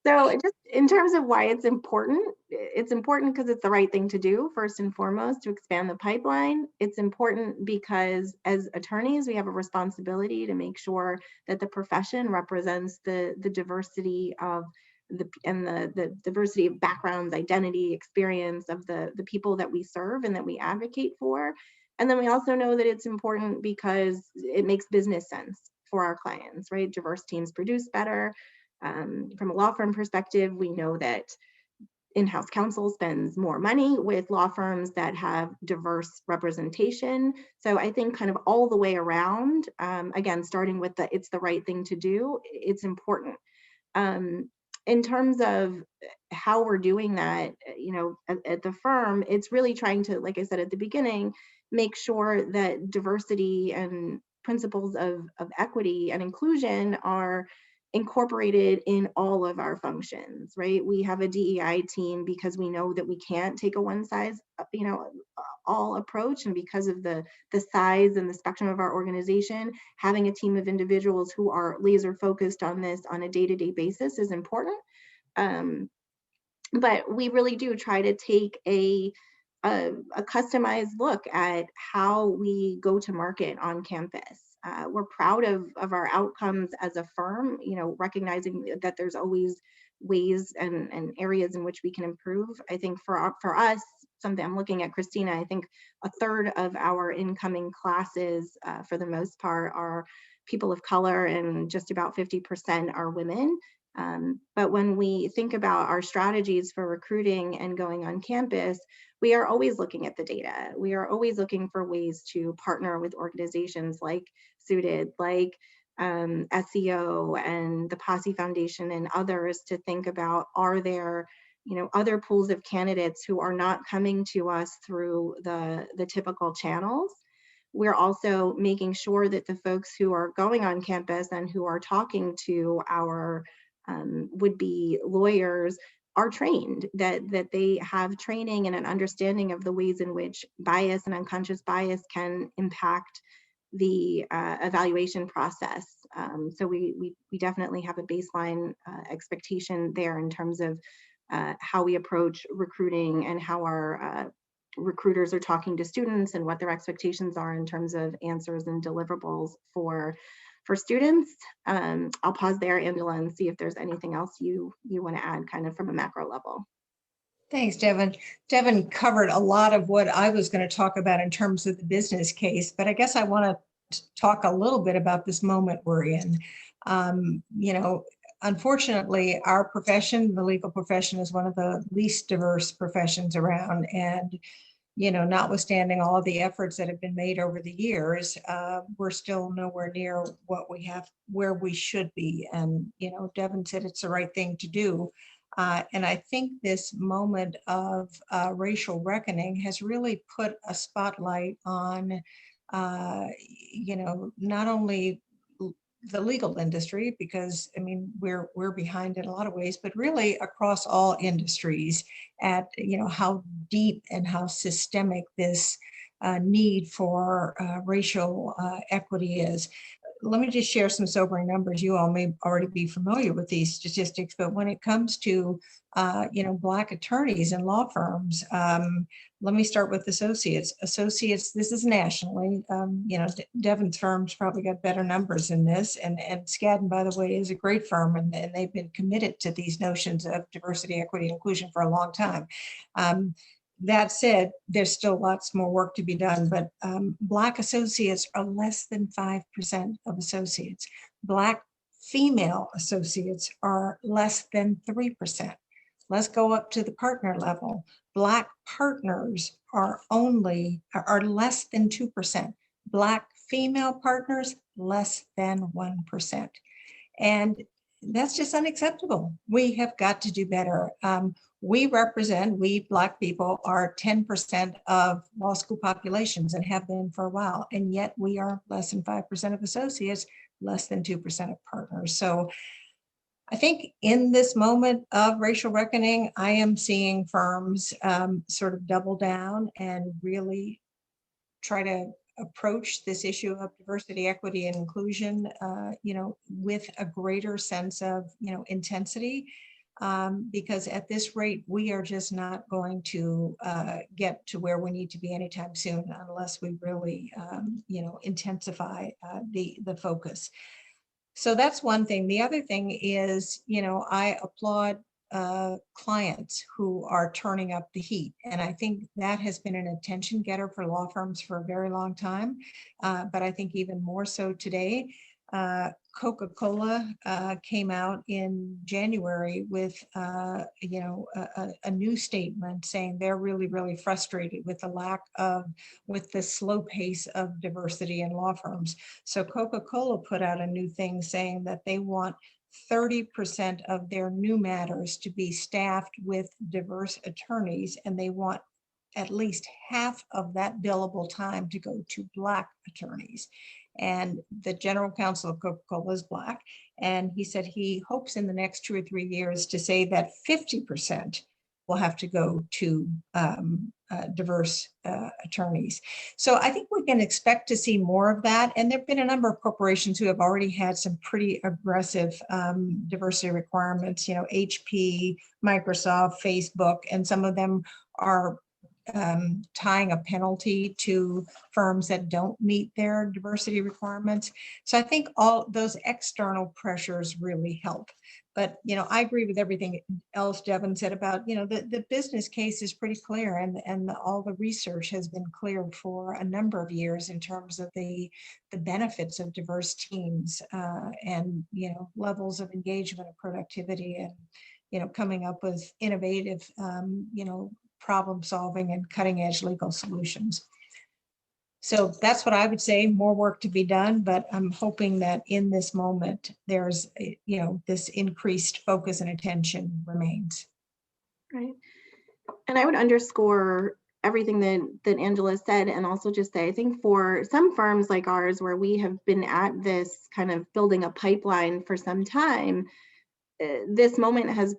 So just in terms of why it's important because it's the right thing to do, first and foremost, to expand the pipeline. It's important because as attorneys, we have a responsibility to make sure that the profession represents the diversity of the diversity of backgrounds, identity, experience of the people that we serve and that we advocate for. And then we also know that it's important because it makes business sense for our clients, right? Diverse teams produce better. From a law firm perspective, we know that in-house counsel spends more money with law firms that have diverse representation. So I think kind of all the way around, again, starting with it's the right thing to do, it's important. In terms of how we're doing that, you know, at the firm, it's really trying to, like I said at the beginning, make sure that diversity and principles of equity and inclusion are incorporated in all of our functions, right? We have a DEI team because we know that we can't take a one size, you know, all approach. And because of the size and the spectrum of our organization, having a team of individuals who are laser focused on this on a day-to-day basis is important. But we really do try to take a customized look at how we go to market on campus. We're proud of our outcomes as a firm, you know, recognizing that there's always ways and areas in which we can improve. I think for us, something I'm looking at Christina, I think a third of our incoming classes, for the most part, are people of color, and just about 50% are women. But when we think about our strategies for recruiting and going on campus, we are always looking at the data. We are always looking for ways to partner with organizations like Suited, like SEO and the Posse Foundation and others to think about, are there, you know, other pools of candidates who are not coming to us through the typical channels. We're also making sure that the folks who are going on campus and who are talking to our would-be lawyers are trained, that they have training and an understanding of the ways in which bias and unconscious bias can impact the evaluation process. So we definitely have a baseline expectation there in terms of how we approach recruiting and how our recruiters are talking to students and what their expectations are in terms of answers and deliverables for students. I'll pause there, Angela, and see if there's anything else you want to add kind of from a macro level. Thanks, Devin. Devin covered a lot of what I was going to talk about in terms of the business case, but I guess I want to talk a little bit about this moment we're in. You know, unfortunately, our profession, the legal profession, is one of the least diverse professions around. And, you know, notwithstanding all of the efforts that have been made over the years, we're still nowhere near what we have, where we should be. And, you know, Devin said it's the right thing to do. And I think this moment of racial reckoning has really put a spotlight on, you know, not only the legal industry, because I mean, we're behind in a lot of ways, but really across all industries at, how deep and how systemic this need for racial equity is. Let me just share some sobering numbers. You all may already be familiar with these statistics, but when it comes to, Black attorneys and law firms, let me start with associates. Associates, this is nationally, Devon's firm's probably got better numbers in this. And Skadden, by the way, is a great firm, and they've been committed to these notions of diversity, equity, and inclusion for a long time. That said, there's still lots more work to be done, but Black associates are less than 5% of associates. Black female associates are less than 3%. Let's go up to the partner level. Black partners are less than 2%. Black female partners, less than 1%. And that's just unacceptable. We have got to do better. We Black people are 10% of law school populations and have been for a while. And yet we are less than 5% of associates, less than 2% of partners. So I think in this moment of racial reckoning, I am seeing firms sort of double down and really try to approach this issue of diversity, equity, and inclusion, with a greater sense of, intensity, because at this rate, we are just not going to get to where we need to be anytime soon unless we really, intensify the focus. So that's one thing. The other thing is, I applaud clients who are turning up the heat. And I think that has been an attention getter for law firms for a very long time. But I think even more so today. Coca-Cola came out in January with, a new statement saying they're really, really frustrated with the slow pace of diversity in law firms. So Coca-Cola put out a new thing saying that they want 30% of their new matters to be staffed with diverse attorneys, and they want at least half of that billable time to go to Black attorneys. And the general counsel of Coca-Cola is Black. And he said he hopes in the next 2 or 3 years to say that 50% will have to go to diverse attorneys. So I think we can expect to see more of that. And there've been a number of corporations who have already had some pretty aggressive diversity requirements, HP, Microsoft, Facebook, and some of them are tying a penalty to firms that don't meet their diversity requirements. So I think all those external pressures really help. But, I agree with everything else Devon said about, the business case is pretty clear, and all the research has been clear for a number of years in terms of the benefits of diverse teams and, levels of engagement and productivity and, coming up with innovative, problem solving and cutting edge legal solutions. So that's what I would say, more work to be done, but I'm hoping that in this moment, there's, this increased focus and attention remains. Right. And I would underscore everything that Angela said, and also just say, I think for some firms like ours, where we have been at this kind of building a pipeline for some time, this moment has,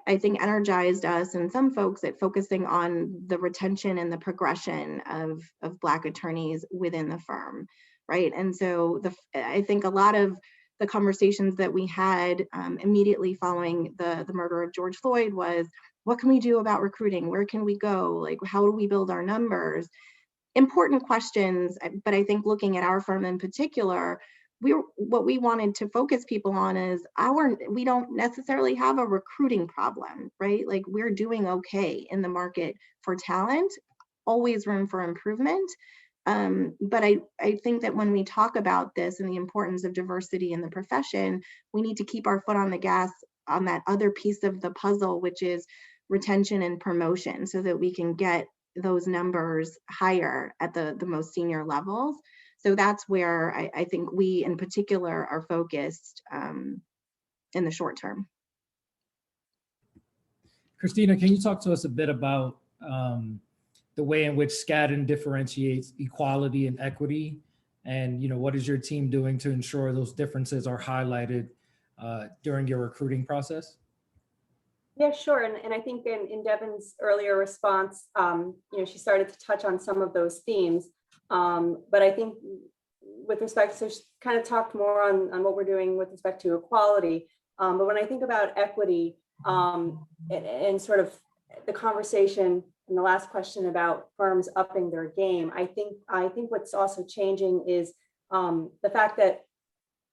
I think, energized us and some folks at focusing on the retention and the progression of Black attorneys within the firm, right? And so I think a lot of the conversations that we had immediately following the murder of George Floyd was, what can we do about recruiting? Where can we go? Like, how do we build our numbers? Important questions, but I think looking at our firm in particular, what we wanted to focus people on is we don't necessarily have a recruiting problem, right? Like, we're doing okay in the market for talent, always room for improvement. But I think that when we talk about this and the importance of diversity in the profession, we need to keep our foot on the gas on that other piece of the puzzle, which is retention and promotion, so that we can get those numbers higher at the most senior levels. So that's where I think we in particular are focused in the short term. Christina, can you talk to us a bit about the way in which Skadden differentiates equality and equity And, what is your team doing to ensure those differences are highlighted during your recruiting process? Yeah, sure. And I think in Devon's earlier response, she started to touch on some of those themes. But I think with respect to, she kind of talked more on what we're doing with respect to equality. But when I think about equity and sort of the conversation in the last question about firms upping their game, I think what's also changing is the fact that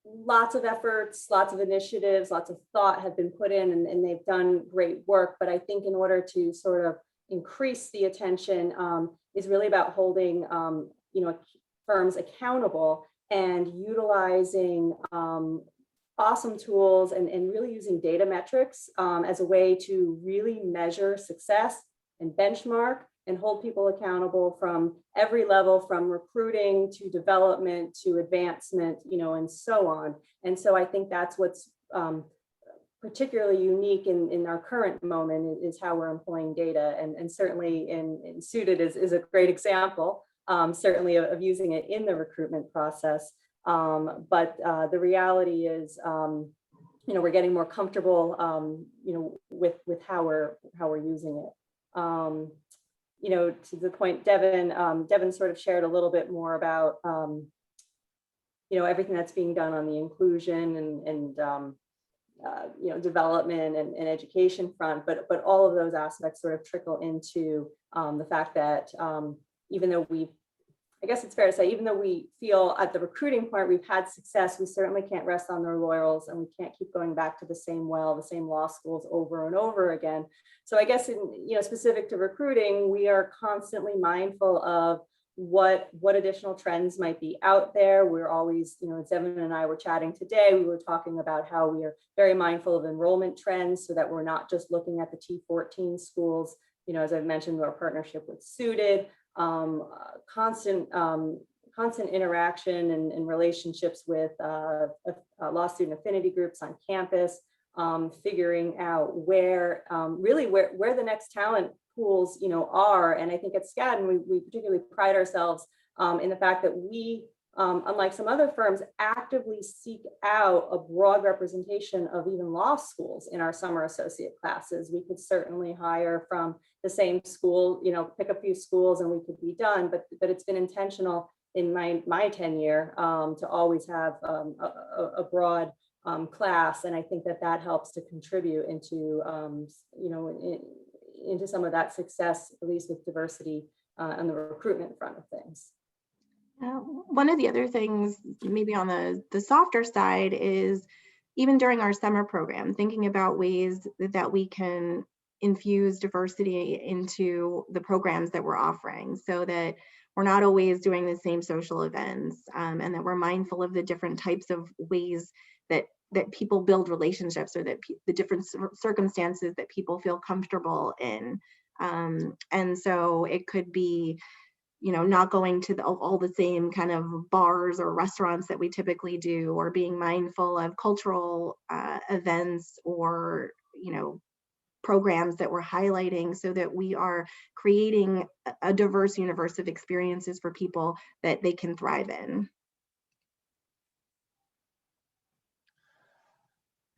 lots of efforts, lots of initiatives, lots of thought have been put in, and they've done great work. But I think in order to sort of increase the attention is really about holding firms accountable and utilizing awesome tools and really using data metrics as a way to really measure success and benchmark and hold people accountable from every level, from recruiting to development to advancement, and so on. And so I think that's what's particularly unique in our current moment is how we're employing data. And certainly in Suited is a great example, certainly of using it in the recruitment process. But the reality is, we're getting more comfortable, with how we're using it. To the point, Devon sort of shared a little bit more about, everything that's being done on the inclusion and development and education front, but all of those aspects sort of trickle into the fact that even though I guess it's fair to say, even though we feel at the recruiting part we've had success, we certainly can't rest on their laurels, and we can't keep going back to the same law schools over and over again. So I guess specific to recruiting, we are constantly mindful of what additional trends might be out there. We're always, Devon and I were chatting today, we were talking about how we are very mindful of enrollment trends so that we're not just looking at the T14 schools. As I've mentioned, our partnership with Suited, constant interaction and relationships with law student affinity groups on campus, figuring out where the next talent pools are. And I think at Skadden we particularly pride ourselves in the fact that we, unlike some other firms, actively seek out a broad representation of even law schools in our summer associate classes. We could certainly hire from the same school, pick a few schools and we could be done, but it's been intentional in my tenure to always have a broad class. And I think that helps to contribute into, into some of that success, at least with diversity on the recruitment front of things. One of the other things, maybe on the softer side, is even during our summer program, thinking about ways that we can infuse diversity into the programs that we're offering so that we're not always doing the same social events, and that we're mindful of the different types of ways that people build relationships, or that the different circumstances that people feel comfortable in. And so it could be, not going to all the same kind of bars or restaurants that we typically do, or being mindful of cultural events or, programs that we're highlighting, so that we are creating a diverse universe of experiences for people that they can thrive in.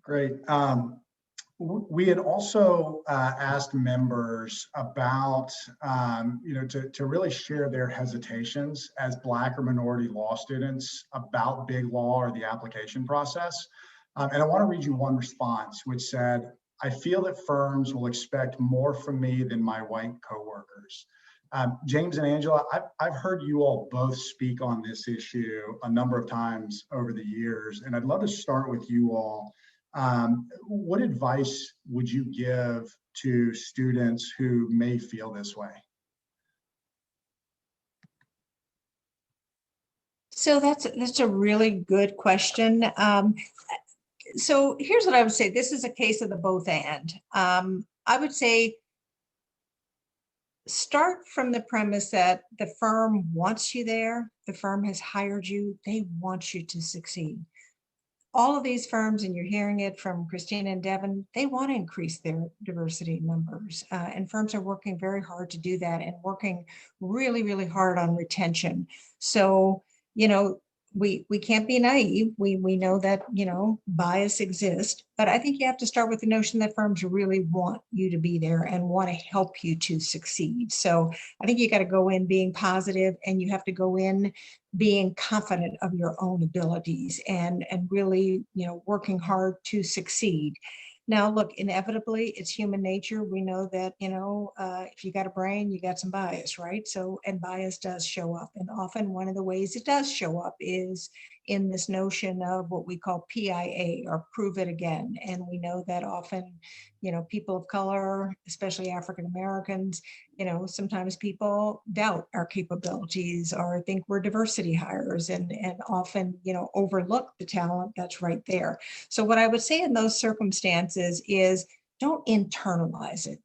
Great. We had also asked members about, to really share their hesitations as Black or minority law students about big law or the application process. And I want to read you one response, which said, "I feel that firms will expect more from me than my white coworkers." James and Angela, I've heard you all both speak on this issue a number of times over the years, and I'd love to start with you all. What advice would you give to students who may feel this way? So that's a really good question. So here's what I would say. This is a case of the both and. I would say start from the premise that the firm wants you there. The firm has hired you. They want you to succeed. All of these firms, and you're hearing it from Christina and Devon, they want to increase their diversity numbers. And firms are working very hard to do that, and working really, really hard on retention. So, we can't be naive. We know that, bias exists, but I think you have to start with the notion that firms really want you to be there and want to help you to succeed. So I think you got to go in being positive, and you have to go in being confident of your own abilities and really, working hard to succeed. Now, look, inevitably, it's human nature. We know that, if you got a brain, you got some bias, right? So, and bias does show up. And often one of the ways it does show up is in this notion of what we call PIA, or prove it again. And we know that often, people of color, especially African Americans, sometimes people doubt our capabilities or think we're diversity hires, and often, overlook the talent that's right there. So what I would say in those circumstances is don't internalize it,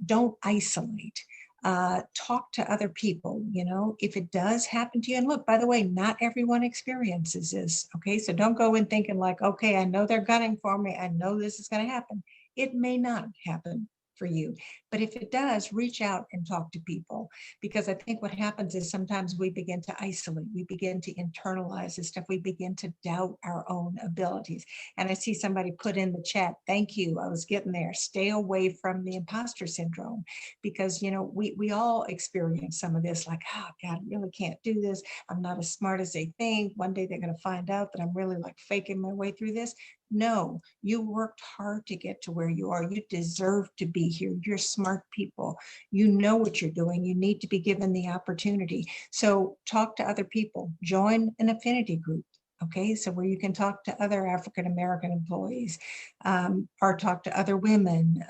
don't isolate. Talk to other people, if it does happen to you. And look, by the way, not everyone experiences this. Okay. So don't go in thinking like, okay, I know they're gunning for me. I know this is going to happen. It may not happen for you. But if it does, reach out and talk to people, because I think what happens is sometimes we begin to isolate, we begin to internalize this stuff, we begin to doubt our own abilities. And I see somebody put in the chat, thank you, I was getting there, stay away from the imposter syndrome, because we all experience some of this, like, oh God, I really can't do this, I'm not as smart as they think, one day they're going to find out that I'm really like faking my way through this. No, you worked hard to get to where you are. You deserve to be here. You're smart people. You know what you're doing. You need to be given the opportunity. So talk to other people. Join an affinity group. Okay, so where you can talk to other African American employees, or talk to other women.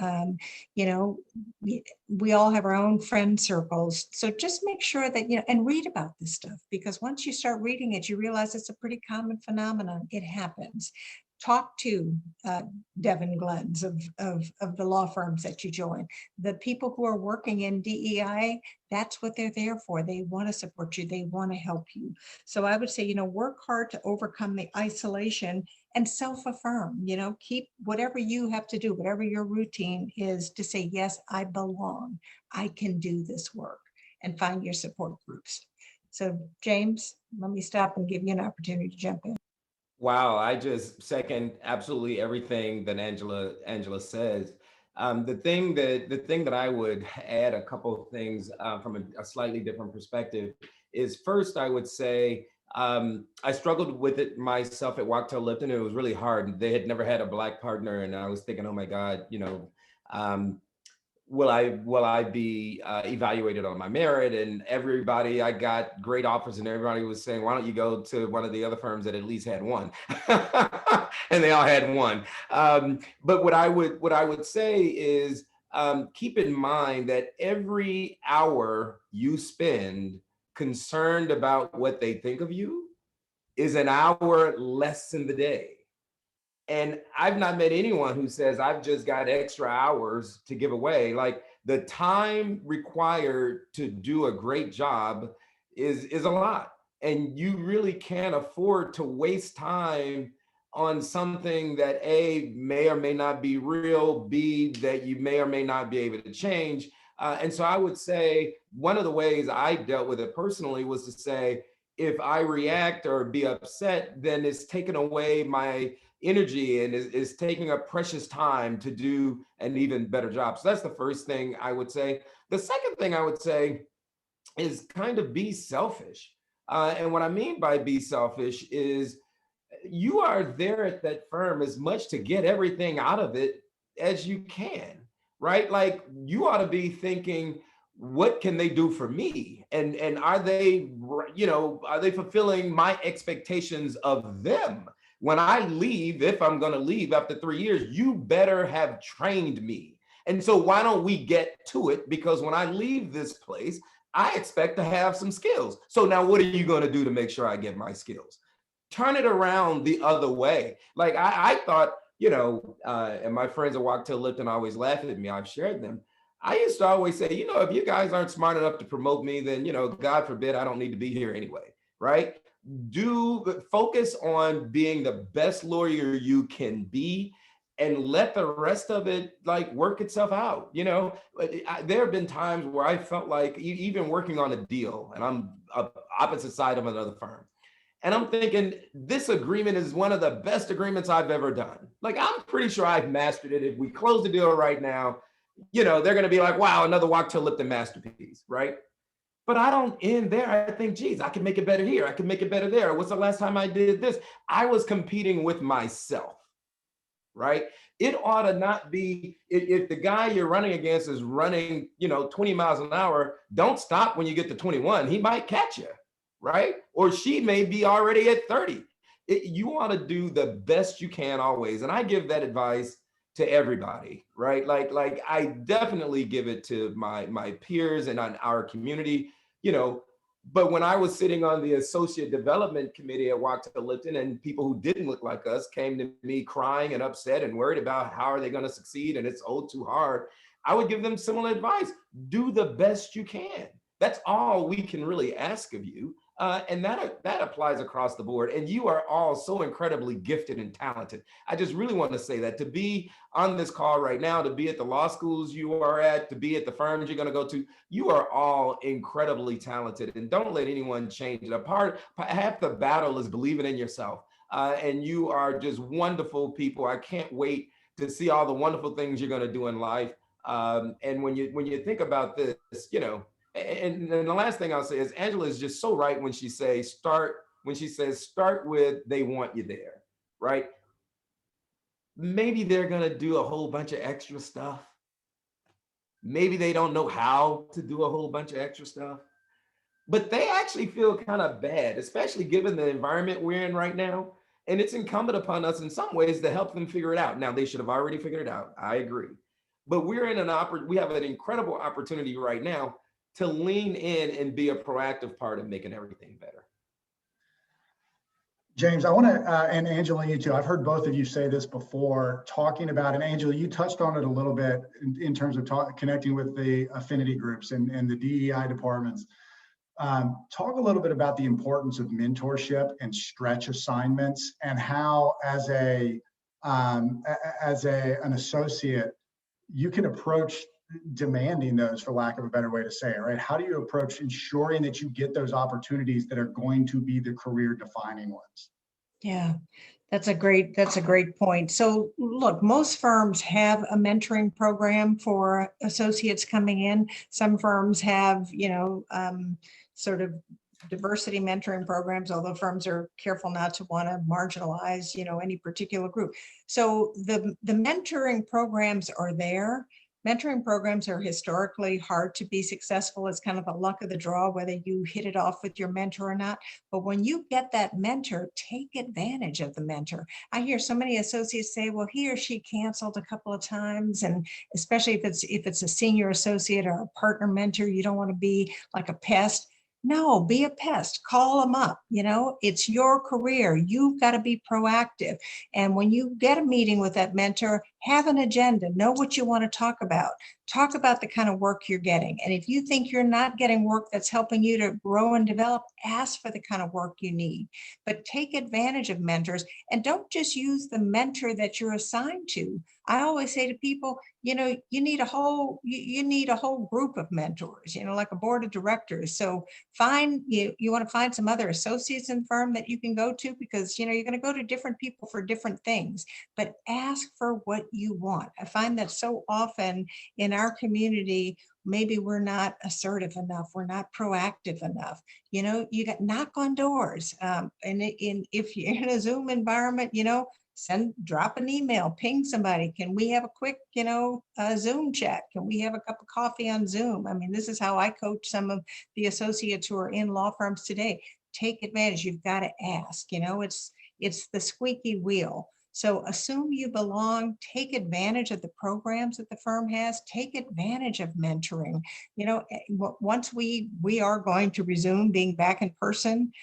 We all have our own friend circles. So just make sure that, and read about this stuff, because once you start reading it, you realize it's a pretty common phenomenon. It happens. Talk to Devin Glens of the law firms that you join. The people who are working in DEI, that's what they're there for. They want to support you. They want to help you. So I would say, work hard to overcome the isolation and self-affirm, keep whatever you have to do, whatever your routine is, to say, yes, I belong. I can do this work, and find your support groups. So James, let me stop and give you an opportunity to jump in. Wow, I just second absolutely everything that Angela says. The thing that I would add a couple of things from a slightly different perspective is, first, I would say I struggled with it myself at Wachtell Lipton. It was really hard. They had never had a Black partner, and I was thinking, oh my God, will I be evaluated on my merit? And everybody, I got great offers, and everybody was saying, why don't you go to one of the other firms that at least had one? And they all had one. But what I would say is, keep in mind that every hour you spend concerned about what they think of you is an hour less in the day. And I've not met anyone who says, I've just got extra hours to give away. Like, the time required to do a great job is a lot. And you really can't afford to waste time on something that A, may or may not be real, B, that you may or may not be able to change. And so I would say one of the ways I dealt with it personally was to say, if I react or be upset, then it's taken away my energy and is taking up precious time to do an even better job. So that's the first thing I would say. The second thing I would say is kind of be selfish. And what I mean by be selfish is you are there at that firm as much to get everything out of it as you can, right? Like, you ought to be thinking, what can they do for me? And are they, are they fulfilling my expectations of them? When I leave, if I'm going to leave after 3 years, you better have trained me. And so why don't we get to it? Because when I leave this place, I expect to have some skills. So now what are you going to do to make sure I get my skills? Turn it around the other way. Like, I thought, and my friends at Wachtell Lipton always laugh at me. I've shared them. I used to always say, if you guys aren't smart enough to promote me, then, God forbid, I don't need to be here anyway, right? Focus on being the best lawyer you can be, and let the rest of it work itself out. There have been times where I felt like, even working on a deal, and I'm opposite side of another firm, And I'm thinking, this agreement is one of the best agreements I've ever done. Like, I'm pretty sure I've mastered it. If we close the deal right now, you know, they're going to be like, wow, another Wachtell Lipton masterpiece, right? But I don't end there. I think, geez, I can make it better here. I can make it better there. What's the last time I did this? I was competing with myself, right? It ought to not be, if the guy you're running against is running, you know, 20 miles an hour, don't stop when you get to 21. He might catch you, right? Or she may be already at 30. You ought to do the best you can always. And I give that advice to everybody, right? Like I definitely give it to my peers and on our community, you know. But when I was sitting on the associate development committee at Wachtell Lipton, and people who didn't look like us came to me crying and upset and worried about how are they going to succeed and it's too hard, I would give them similar advice. Do the best you can. That's all we can really ask of you. And that applies across the board. And you are all so incredibly gifted and talented. I just really want to say that to be on this call right now, to be at the law schools you are at, to be at the firms you're going to go to, you are all incredibly talented. And don't let anyone change it. Half the battle is believing in yourself. And you are just wonderful people. I can't wait to see all the wonderful things you're going to do in life. And when you think about this, you know, and then the last thing I'll say is Angela is just so right when she says start with they want you there, right? Maybe they're gonna do a whole bunch of extra stuff. Maybe they don't know how to do a whole bunch of extra stuff, but they actually feel kind of bad, especially given the environment we're in right now. And it's incumbent upon us in some ways to help them figure it out. Now, they should have already figured it out. I agree. But we have an incredible opportunity right now to lean in and be a proactive part of making everything better. James, I want to, and Angela, you too, I've heard both of you say this before, talking about, and Angela, you touched on it a little bit in terms of connecting with the affinity groups and the DEI departments. Talk a little bit about the importance of mentorship and stretch assignments, and how as an associate, you can approach demanding those, for lack of a better way to say it, right? How do you approach ensuring that you get those opportunities that are going to be the career defining ones? Yeah, that's a great point. So look, most firms have a mentoring program for associates coming in. Some firms have, you know, sort of diversity mentoring programs, although firms are careful not to want to marginalize, you know, any particular group. So the mentoring programs are there. Mentoring programs are historically hard to be successful. It's kind of the luck of the draw, whether you hit it off with your mentor or not. But when you get that mentor, take advantage of the mentor. I hear so many associates say, well, he or she canceled a couple of times. And especially if it's a senior associate or a partner mentor, you don't want to be like a pest. No, be a pest, call them up. You know, it's your career. You've got to be proactive. And when you get a meeting with that mentor, have an agenda, know what you want to talk about the kind of work you're getting. And if you think you're not getting work that's helping you to grow and develop, ask for the kind of work you need. But take advantage of mentors, and don't just use the mentor that you're assigned to. I always say to people, you know, you need a whole group of mentors, you know, like a board of directors. So you want to find some other associates in the firm that you can go to, because, you know, you're going to go to different people for different things, but ask for what you want. I find that so often in our community, maybe we're not assertive enough. We're not proactive enough. You know, you got knock on doors. If you're in a Zoom environment, you know, drop an email, ping somebody. Can we have a quick, you know, Zoom chat? Can we have a cup of coffee on Zoom? I mean, this is how I coach some of the associates who are in law firms today. Take advantage. You've got to ask, you know, it's the squeaky wheel. So assume you belong, take advantage of the programs that the firm has, take advantage of mentoring. You know, once we are going to resume being back in person,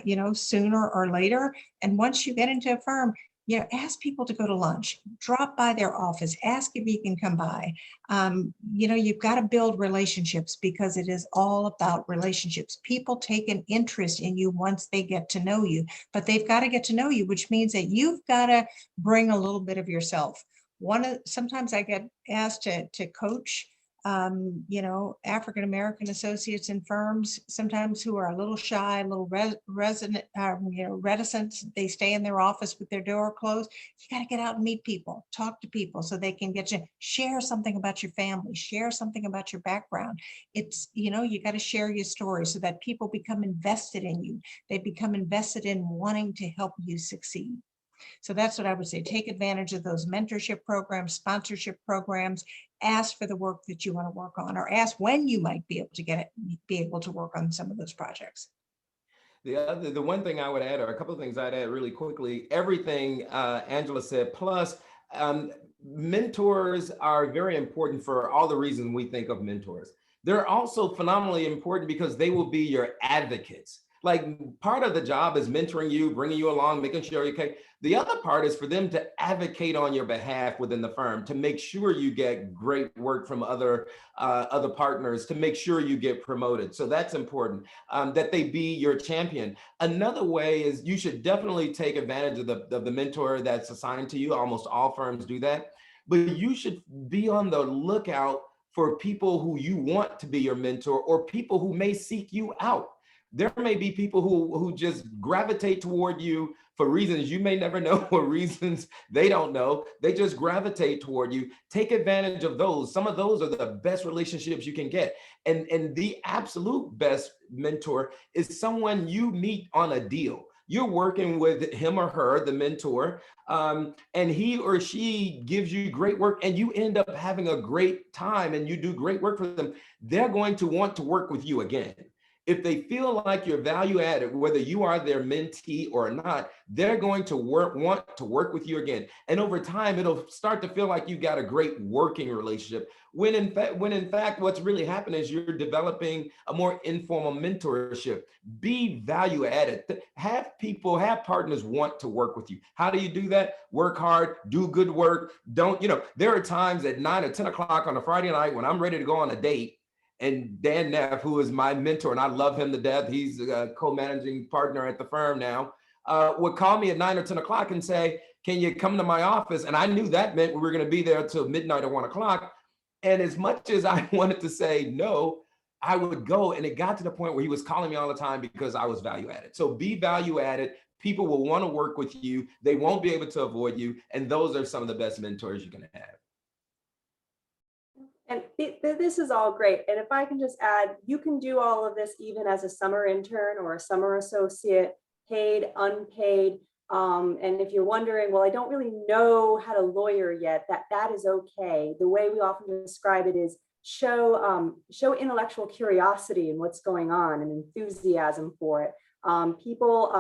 you know, sooner or later. And once you get into a firm, you know, ask people to go to lunch, drop by their office, ask if you can come by. You know, you've got to build relationships, because it is all about relationships. People take an interest in you once they get to know you, but they've got to get to know you, which means that you've got to bring a little bit of yourself. Sometimes I get asked to coach You know, African-American associates in firms, sometimes who are a little shy, a little reticent, they stay in their office with their door closed. You got to get out and meet people, talk to people so they can get you, share something about your family, share something about your background. It's, you know, you got to share your story so that people become invested in you. They become invested in wanting to help you succeed. So that's what I would say. Take advantage of those mentorship programs, sponsorship programs. Ask for the work that you want to work on, or ask when you might be able to be able to work on some of those projects. The one thing I would add, or a couple of things I'd add really quickly, everything Angela said, plus mentors are very important for all the reasons we think of mentors. They're also phenomenally important because they will be your advocates. Like, part of the job is mentoring you, bringing you along, making sure you're okay. The other part is for them to advocate on your behalf within the firm, to make sure you get great work from other partners, to make sure you get promoted. So that's important, that they be your champion. Another way is you should definitely take advantage of the mentor that's assigned to you. Almost all firms do that. But you should be on the lookout for people who you want to be your mentor, or people who may seek you out. There may be people who just gravitate toward you for reasons you may never know, or reasons they don't know. They just gravitate toward you. Take advantage of those. Some of those are the best relationships you can get. And the absolute best mentor is someone you meet on a deal. You're working with him or her, the mentor, and he or she gives you great work, and you end up having a great time, and you do great work for them. They're going to want to work with you again. If they feel like you're value added, whether you are their mentee or not, they're going to want to work with you again. And over time, it'll start to feel like you got a great working relationship. When in fact, what's really happening is you're developing a more informal mentorship. Be value added. Have partners want to work with you. How do you do that? Work hard, do good work. There are times at 9 or 10 o'clock on a Friday night when I'm ready to go on a date, and Dan Neff, who is my mentor, and I love him to death, he's a co-managing partner at the firm now, would call me at 9 or 10 o'clock and say, can you come to my office? And I knew that meant we were going to be there till midnight or 1 o'clock. And as much as I wanted to say no, I would go. And it got to the point where he was calling me all the time because I was value added. So be value added. People will want to work with you. They won't be able to avoid you. And those are some of the best mentors you can have. And this is all great. And if I can just add, you can do all of this even as a summer intern or a summer associate, paid, unpaid. And if you're wondering, well, I don't really know how to lawyer yet, that is okay. The way we often describe it is show intellectual curiosity in what's going on and enthusiasm for it. People,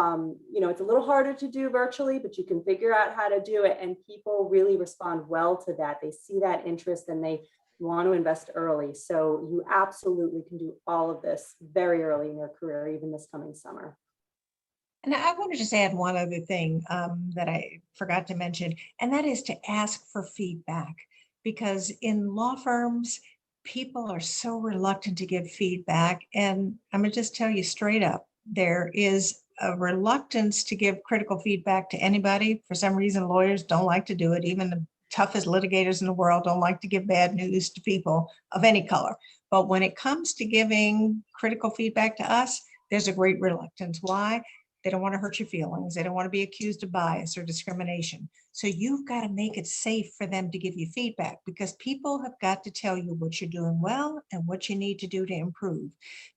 it's a little harder to do virtually, but you can figure out how to do it. And people really respond well to that. They see that interest and they want to invest early. So you absolutely can do all of this very early in your career, even this coming summer. And I want to just add one other thing that I forgot to mention, and that is to ask for feedback. Because in law firms, people are so reluctant to give feedback. And I'm going to just tell you straight up, there is a reluctance to give critical feedback to anybody. For some reason, lawyers don't like to do it. Even the toughest litigators in the world don't like to give bad news to people of any color. But when it comes to giving critical feedback to us, there's a great reluctance. Why? They don't want to hurt your feelings. They don't want to be accused of bias or discrimination. So you've got to make it safe for them to give you feedback, because people have got to tell you what you're doing well and what you need to do to improve.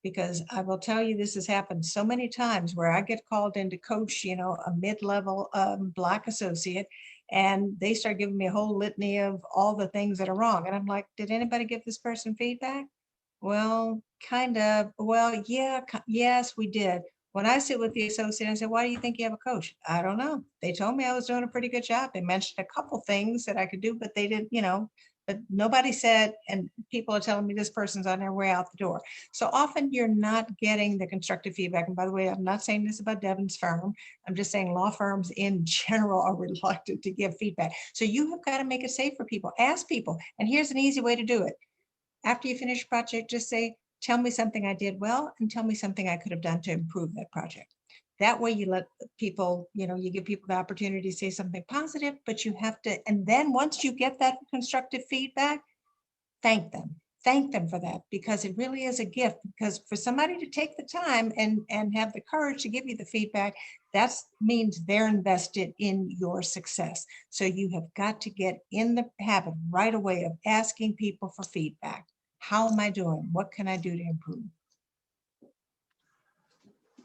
Because I will tell you, this has happened so many times where I get called in to coach, a mid-level Black associate, and they start giving me a whole litany of all the things that are wrong. And I'm like, did anybody give this person feedback? Well, kind of. Well, yeah, yes, we did. When I sit with the associate and say, why do you think you have a coach? I don't know. They told me I was doing a pretty good job. They mentioned a couple things that I could do, but they didn't, but nobody said, and people are telling me this person's on their way out the door. So often you're not getting the constructive feedback. And by the way, I'm not saying this about Devin's firm. I'm just saying law firms in general are reluctant to give feedback. So you have got to make it safe for people. Ask people. And here's an easy way to do it. After you finish a project, just say, tell me something I did well and tell me something I could have done to improve that project. That way you let people, you give people the opportunity to say something positive, but you have to, and then once you get that constructive feedback, thank them. thank them for that, because it really is a gift. Because for somebody to take the time and have the courage to give you the feedback, that means they're invested in your success. So you have got to get in the habit right away of asking people for feedback. How am I doing? What can I do to improve?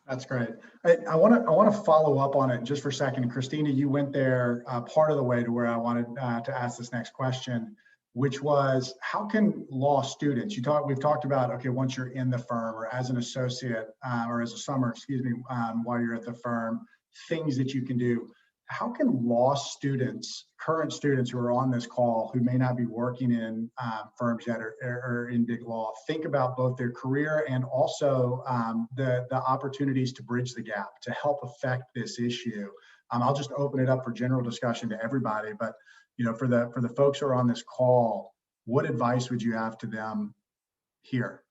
That's great. I want to follow up on it just for a second. And Christina, you went there part of the way to where I wanted to ask this next question, which was, how can law students, we've talked about, okay, once you're in the firm or as an associate or as a summer, excuse me, while you're at the firm, things that you can do. How can law students, current students who are on this call, who may not be working in firms yet or in big law, think about both their career and also the opportunities to bridge the gap, to help affect this issue? I'll just open it up for general discussion to everybody, but for the folks who are on this call, what advice would you have to them here?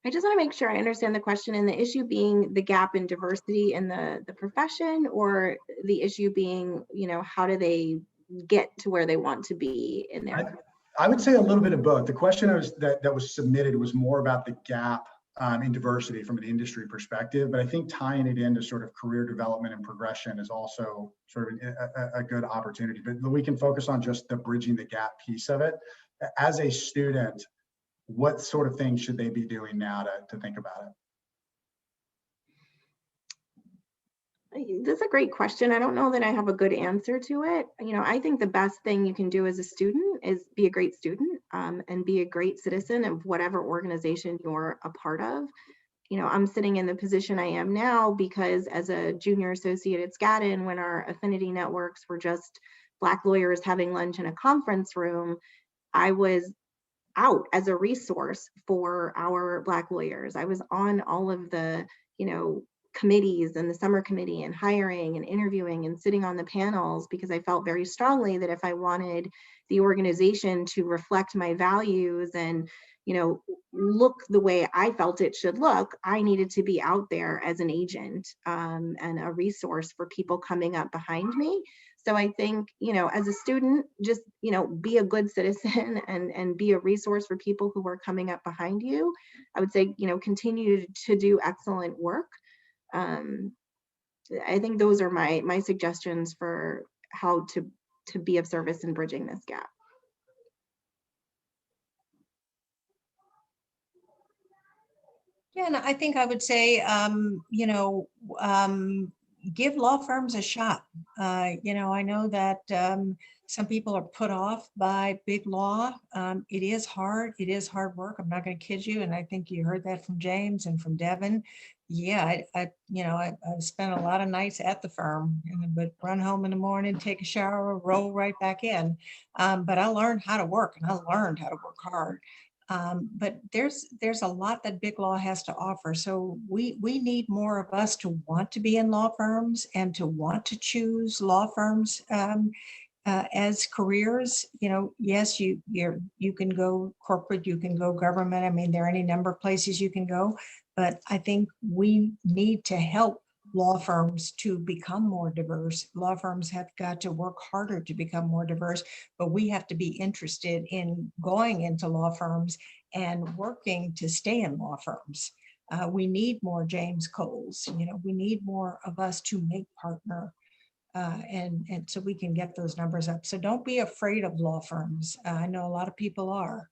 I just want to make sure I understand the question, and the issue being the gap in diversity in the profession, or the issue being, how do they get to where they want to be in their I would say a little bit of both. The question that was submitted was more about the gap in diversity from an industry perspective, but I think tying it into sort of career development and progression is also sort of a good opportunity. But we can focus on just the bridging the gap piece of it. As a student, what sort of things should they be doing now to think about it? That's a great question. I don't know that I have a good answer to it. I think the best thing you can do as a student is be a great student and be a great citizen of whatever organization you're a part of. I'm sitting in the position I am now because as a junior associate at Skadden, when our affinity networks were just Black lawyers having lunch in a conference room, I was out as a resource for our Black lawyers. I was on all of the, committees and the summer committee and hiring and interviewing and sitting on the panels, because I felt very strongly that if I wanted the organization to reflect my values and, look the way I felt it should look, I needed to be out there as an agent and a resource for people coming up behind me. So I think, as a student, just, be a good citizen and be a resource for people who are coming up behind you. I would say, continue to do excellent work. I think those are my suggestions for how to be of service in bridging this gap. Yeah, and I think I would say, give law firms a shot. I know that some people are put off by big law. It is hard. It is hard work. I'm not going to kid you. And I think you heard that from James and from Devin. Yeah, I spent a lot of nights at the firm, but run home in the morning, take a shower, roll right back in. But I learned how to work, and I learned how to work hard. But there's a lot that big law has to offer. So we need more of us to want to be in law firms and to want to choose law firms as careers. Yes, you can go corporate, you can go government. I mean, there are any number of places you can go, but I think we need to help law firms to become more diverse. Law firms have got to work harder to become more diverse, but we have to be interested in going into law firms and working to stay in law firms. We need more James Coles. We need more of us to make partner, and so we can get those numbers up. So don't be afraid of law firms. I know a lot of people are.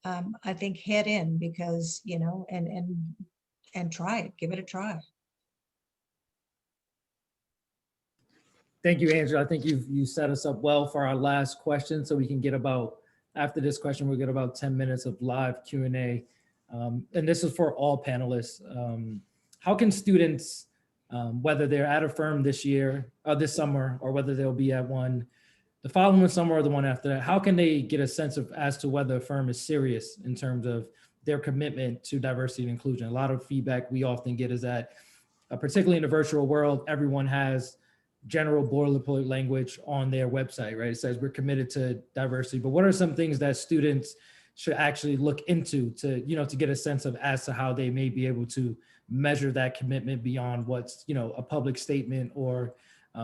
I think head in, because and try it. Give it a try. Thank you, Angela. I think you set us up well for our last question, so we can get after this question, we'll get about 10 minutes of live Q&A. And this is for all panelists. How can students, whether they're at a firm this summer, or whether they'll be at one the following summer or the one after that, how can they get a sense of as to whether a firm is serious in terms of their commitment to diversity and inclusion? A lot of feedback we often get is that, particularly in the virtual world, everyone has general boilerplate language on their website, right? It says we're committed to diversity, but what are some things that students should actually look into to get a sense of as to how they may be able to measure that commitment beyond what's, you know, a public statement or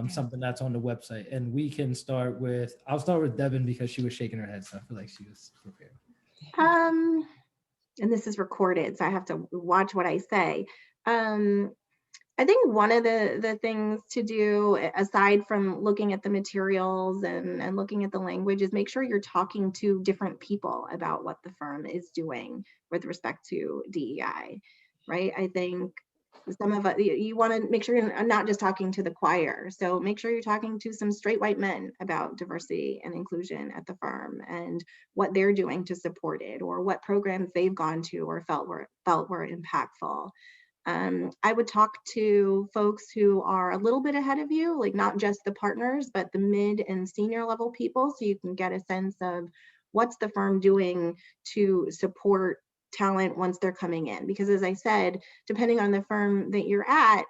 something that's on the website. And we can start with, I'll start with Devin because she was shaking her head, so I feel like she was prepared. And this is recorded, so I have to watch what I say. I think one of the things to do, aside from looking at the materials and looking at the language, is make sure you're talking to different people about what the firm is doing with respect to DEI, right? I think some of it, you want to make sure you're not just talking to the choir. So make sure you're talking to some straight white men about diversity and inclusion at the firm and what they're doing to support it, or what programs they've gone to or felt were impactful. I would talk to folks who are a little bit ahead of you, like not just the partners, but the mid and senior level people, so you can get a sense of what's the firm doing to support talent once they're coming in. Because as I said, depending on the firm that you're at,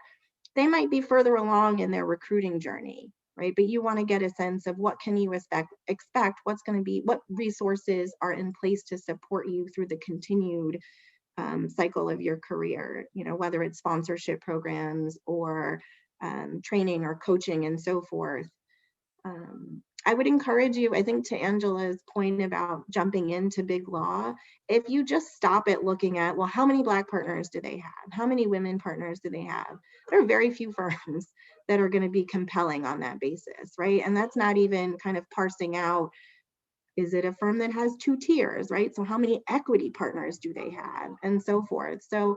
they might be further along in their recruiting journey, right? But you want to get a sense of what can you expect, what's going to be, what resources are in place to support you through the continued cycle of your career, you know, whether it's sponsorship programs or training or coaching and so forth. I would encourage you, I think, to Angela's point about jumping into big law, if you just stop at looking at, well, how many Black partners do they have? How many women partners do they have? There are very few firms that are going to be compelling on that basis, right? And that's not even kind of parsing out, is it a firm that has 2 tiers, right? So how many equity partners do they have, and so forth. So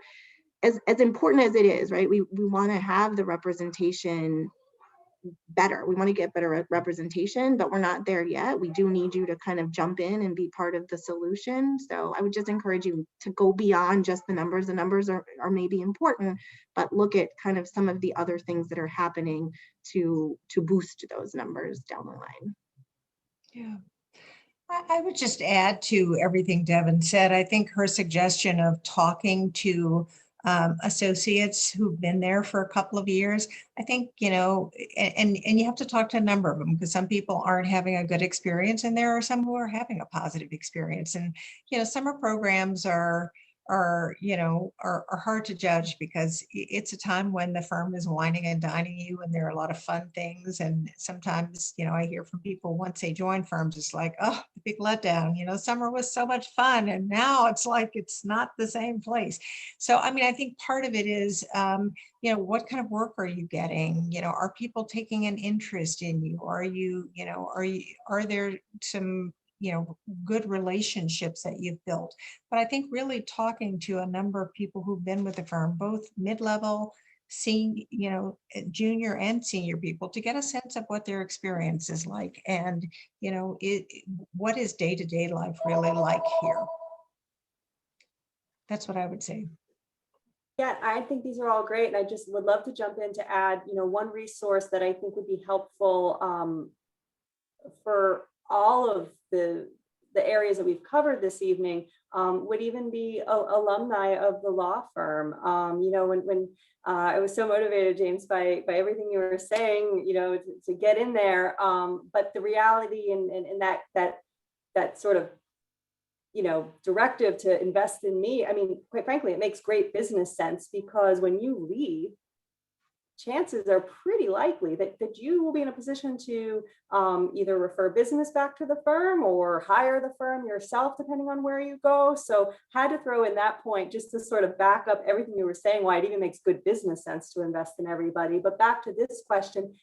as important as it is, right, we want to have the representation better. We want to get better representation, but we're not there yet. We do need you to kind of jump in and be part of the solution. So I would just encourage you to go beyond just the numbers. The numbers are maybe important, but look at kind of some of the other things that are happening to boost those numbers down the line. Yeah. I would just add to everything Devin said. I think her suggestion of talking to associates who've been there for a couple of years, I think, you know, and you have to talk to a number of them, because some people aren't having a good experience and there are some who are having a positive experience. And, you know, summer programs are hard to judge, because it's a time when the firm is wining and dining you, and there are a lot of fun things. And sometimes, you know, I hear from people once they join firms, it's like, oh, the big letdown, you know, summer was so much fun and now it's like it's not the same place. So I mean, I think part of it is you know, what kind of work are you getting? You know, are people taking an interest in you? Are there some, you know, good relationships that you've built? But I think really talking to a number of people who've been with the firm, both mid-level, senior, you know, junior and senior people, to get a sense of what their experience is like, and, you know, what is day-to-day life really like here? That's what I would say. Yeah, I think these are all great. And I just would love to jump in to add, you know, one resource that I think would be helpful for all of the areas that we've covered this evening, would even be alumni of the law firm. You know, when I was so motivated, James, by everything you were saying, you know, to get in there. But the reality and that sort of, you know, directive to invest in me, I mean, quite frankly, it makes great business sense, because when you leave, chances are pretty likely that you will be in a position to either refer business back to the firm or hire the firm yourself, depending on where you go. So had to throw in that point just to sort of back up everything you were saying, why it even makes good business sense to invest in everybody. But back to this question,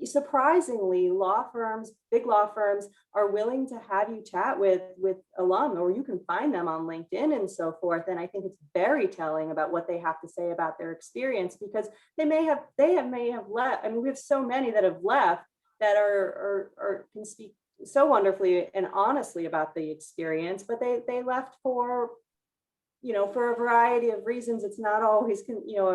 surprisingly, law firms, big law firms, are willing to have you chat with alum, or you can find them on LinkedIn and so forth. And I think it's very telling about what they have to say about their experience, because they may have left. I mean, we have so many that have left that are can speak so wonderfully and honestly about the experience, but they left for, you know, for a variety of reasons. It's not always, you know,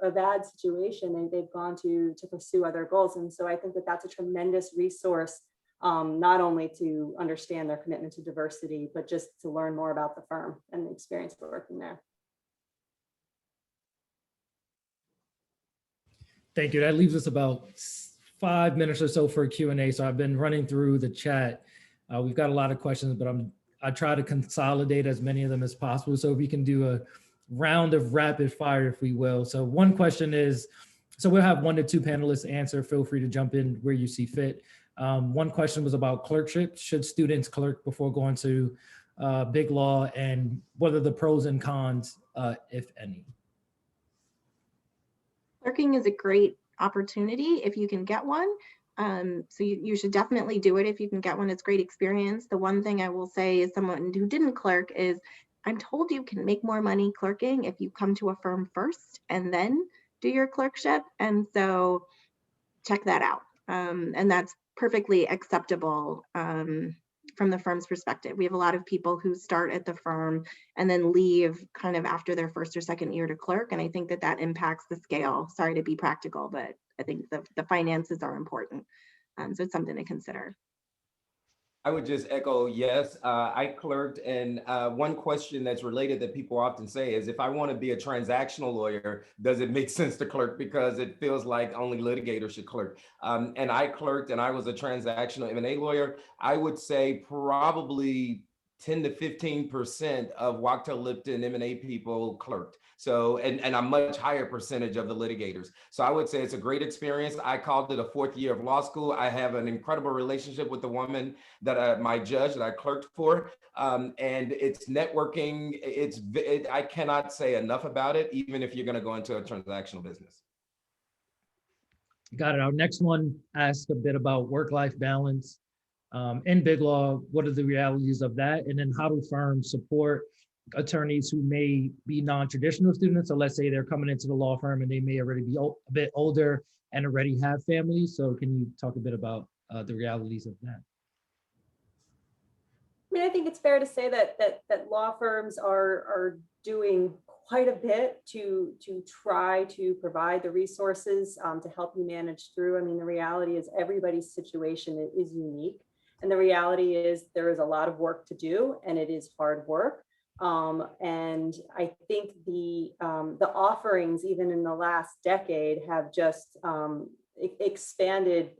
a bad situation, and they've gone to pursue other goals. And so I think that that's a tremendous resource, not only to understand their commitment to diversity, but just to learn more about the firm and the experience of working there. Thank you. That leaves us about 5 minutes or so for a Q&A. So I've been running through the chat. We've got a lot of questions, but I try to consolidate as many of them as possible. So if we can do a round of rapid fire, if we will. So one question is, so we'll have 1 to 2 panelists answer. Feel free to jump in where you see fit. One question was about clerkship. Should students clerk before going to big law, and what are the pros and cons, if any? Clerking is a great opportunity if you can get one. So you should definitely do it if you can get one. It's great experience. The one thing I will say is someone who didn't clerk is, I'm told you can make more money clerking if you come to a firm first and then do your clerkship. And so check that out. And that's perfectly acceptable from the firm's perspective. We have a lot of people who start at the firm and then leave kind of after their first or second year to clerk. And I think that that impacts the scale. Sorry to be practical, but I think the finances are important. So it's something to consider. I would just echo, yes, I clerked, and one question that's related that people often say is, if I want to be a transactional lawyer, does it make sense to clerk? Because it feels like only litigators should clerk. And I clerked, and I was a transactional M&A lawyer. I would say probably 10 to 15% of Wachtell Lipton M&A people clerked. So, and a much higher percentage of the litigators. So I would say it's a great experience. I called it a 4th year of law school. I have an incredible relationship with the woman that my judge that I clerked for. And it's networking. I cannot say enough about it, even if you're going to go into a transactional business. Got it. Our next one asks a bit about work-life balance. In big law, what are the realities of that? And then how do firms support attorneys who may be non-traditional students? So let's say they're coming into the law firm and they may already be a bit older and already have families. So can you talk a bit about the realities of that? I mean, I think it's fair to say that law firms are doing quite a bit to try to provide the resources to help you manage through. I mean, the reality is everybody's situation is unique. And the reality is there is a lot of work to do, and it is hard work. And I think the offerings, even in the last decade, have just expanded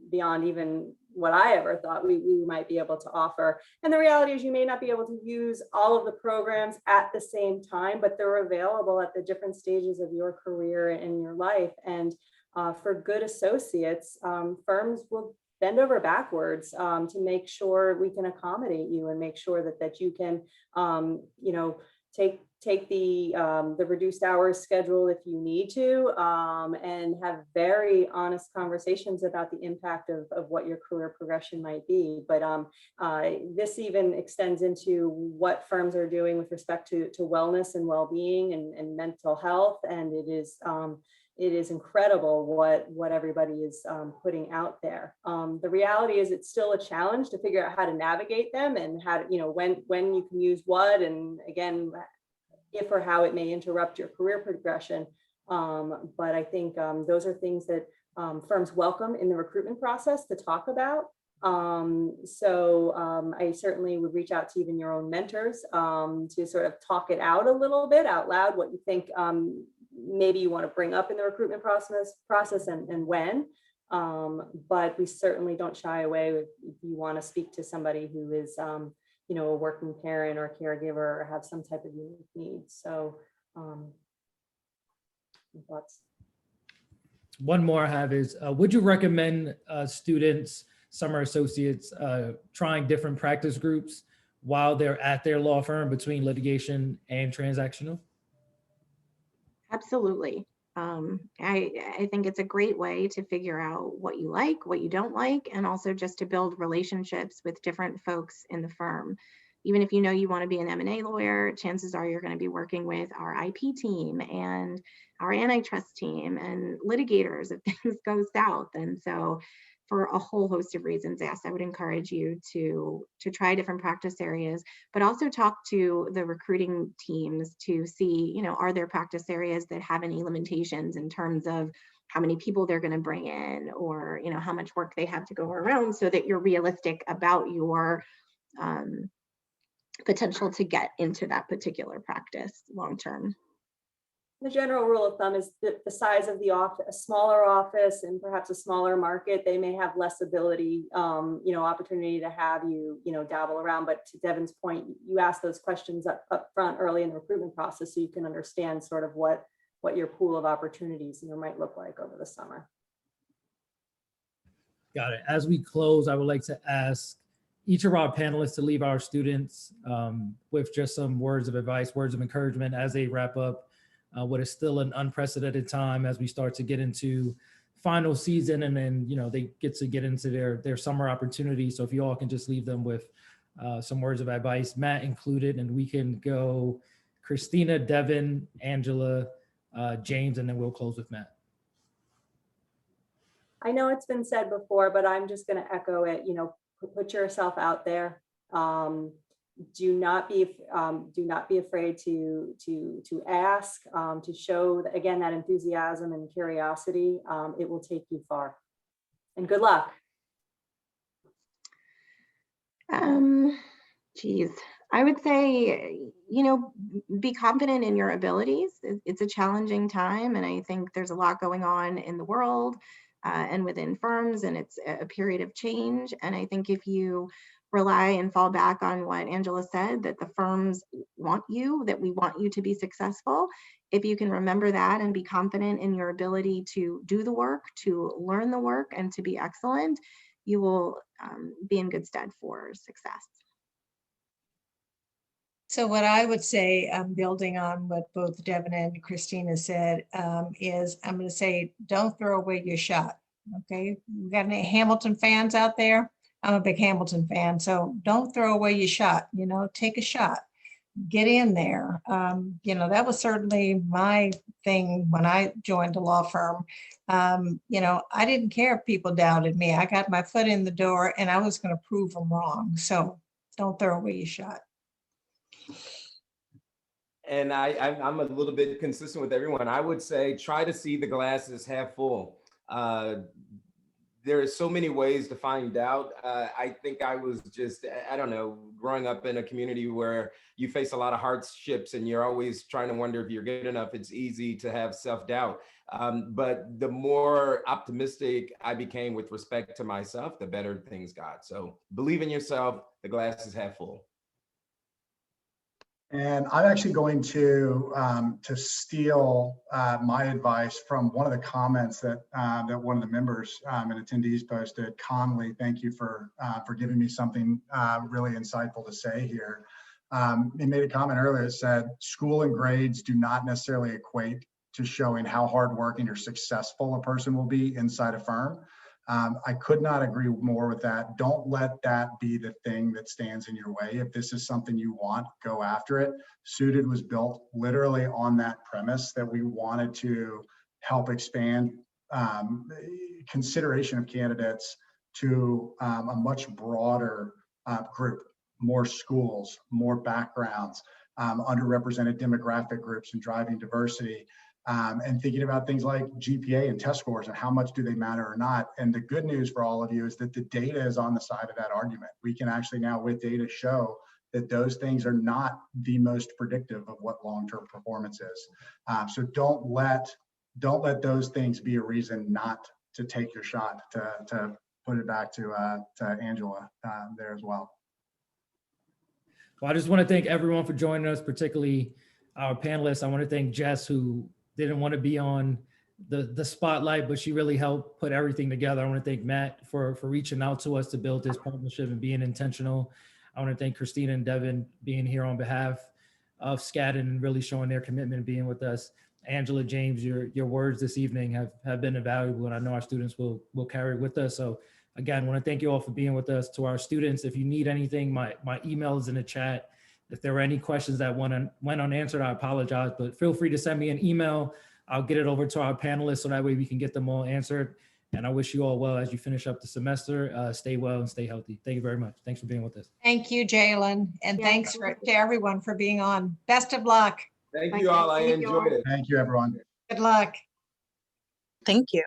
beyond even what I ever thought we might be able to offer. And the reality is you may not be able to use all of the programs at the same time, but they're available at the different stages of your career and your life. And for good associates, firms will bend over backwards to make sure we can accommodate you and make sure that you can, take the reduced hours schedule if you need to, and have very honest conversations about the impact of what your career progression might be. But this even extends into what firms are doing with respect to wellness and well-being and mental health. And it is incredible what everybody is putting out there. The reality is it's still a challenge to figure out how to navigate them and how to, when you can use what, and again, if or how it may interrupt your career progression. But I think those are things that firms welcome in the recruitment process to talk about. So I certainly would reach out to even your own mentors to sort of talk it out a little bit out loud, what you think maybe you want to bring up in the recruitment process and when. But we certainly don't shy away if you want to speak to somebody who is a working parent or caregiver or have some type of unique needs. So thoughts. One more I have is, would you recommend students, summer associates, trying different practice groups while they're at their law firm between litigation and transactional? Absolutely. I think it's a great way to figure out what you like, what you don't like, and also just to build relationships with different folks in the firm. Even if you know you want to be an M&A lawyer, chances are you're going to be working with our IP team and our antitrust team and litigators if things go south. And so for a whole host of reasons, yes, I would encourage you to try different practice areas, but also talk to the recruiting teams to see, are there practice areas that have any limitations in terms of how many people they're going to bring in, or, how much work they have to go around, so that you're realistic about your potential to get into that particular practice long term. The general rule of thumb is that the size of the office, a smaller office and perhaps a smaller market, they may have less ability, opportunity to have you, dabble around. But to Devin's point, you ask those questions up front early in the recruitment process so you can understand sort of what your pool of opportunities might look like over the summer. Got it. As we close, I would like to ask each of our panelists to leave our students with just some words of advice, words of encouragement as they wrap up what is still an unprecedented time as we start to get into final season, and then they get into their summer opportunities. So if you all can just leave them with some words of advice, Matt included, and we can go Christina, Devin, Angela, James, and then we'll close with Matt. I know it's been said before, but I'm just going to echo it. Put yourself out there. Do not be afraid to ask, to show again that enthusiasm and curiosity. It will take you far. And good luck. Geez, I would say, be confident in your abilities. It's a challenging time, and I think there's a lot going on in the world and within firms, and it's a period of change. And I think if you rely and fall back on what Angela said, that the firms want you, that we want you to be successful, if you can remember that and be confident in your ability to do the work, to learn the work, and to be excellent, you will be in good stead for success. So what I would say, building on what both Devin and Christina said, is I'm going to say, don't throw away your shot. Okay, we got any Hamilton fans out there? I'm a big Hamilton fan, so don't throw away your shot. Take a shot, get in there. That was certainly my thing when I joined a law firm. I didn't care if people doubted me. I got my foot in the door, and I was going to prove them wrong. So don't throw away your shot. And I'm a little bit consistent with everyone. I would say try to see the glasses half full. There are so many ways to find out. I think I was just, I don't know, growing up in a community where you face a lot of hardships and you're always trying to wonder if you're good enough. It's easy to have self-doubt. But the more optimistic I became with respect to myself, the better things got. So believe in yourself, the glass is half full. And I'm actually going to steal my advice from one of the comments that one of the members and attendees posted. Conley, thank you for giving me something really insightful to say here. He made a comment earlier that said, school and grades do not necessarily equate to showing how hardworking or successful a person will be inside a firm. I could not agree more with that. Don't let that be the thing that stands in your way. If this is something you want, go after it. Suited was built literally on that premise that we wanted to help expand consideration of candidates to a much broader group, more schools, more backgrounds, underrepresented demographic groups, and driving diversity. And thinking about things like GPA and test scores and how much do they matter or not. And the good news for all of you is that the data is on the side of that argument. We can actually now with data show that those things are not the most predictive of what long-term performance is. So don't let those things be a reason not to take your shot, to put it back to Angela there as well. Well, I just want to thank everyone for joining us, particularly our panelists. I want to thank Jess, who didn't want to be on the spotlight, but she really helped put everything together. I want to thank Matt for reaching out to us to build this partnership and being intentional. I want to thank Christina and Devin being here on behalf of Skadden and really showing their commitment and being with us. Angela, James, your words this evening have been invaluable, and I know our students will carry it with us. So again, I want to thank you all for being with us. To our students, if you need anything, my email is in the chat. If there were any questions that went unanswered, I apologize, but feel free to send me an email. I'll get it over to our panelists so that way we can get them all answered. And I wish you all well as you finish up the semester. Stay well and stay healthy. Thank you very much. Thanks for being with us. Thank you, Jalen. And Yeah, thanks to everyone for being on. Best of luck. Thank you all. I enjoyed it. Thank you, everyone. Good luck. Thank you.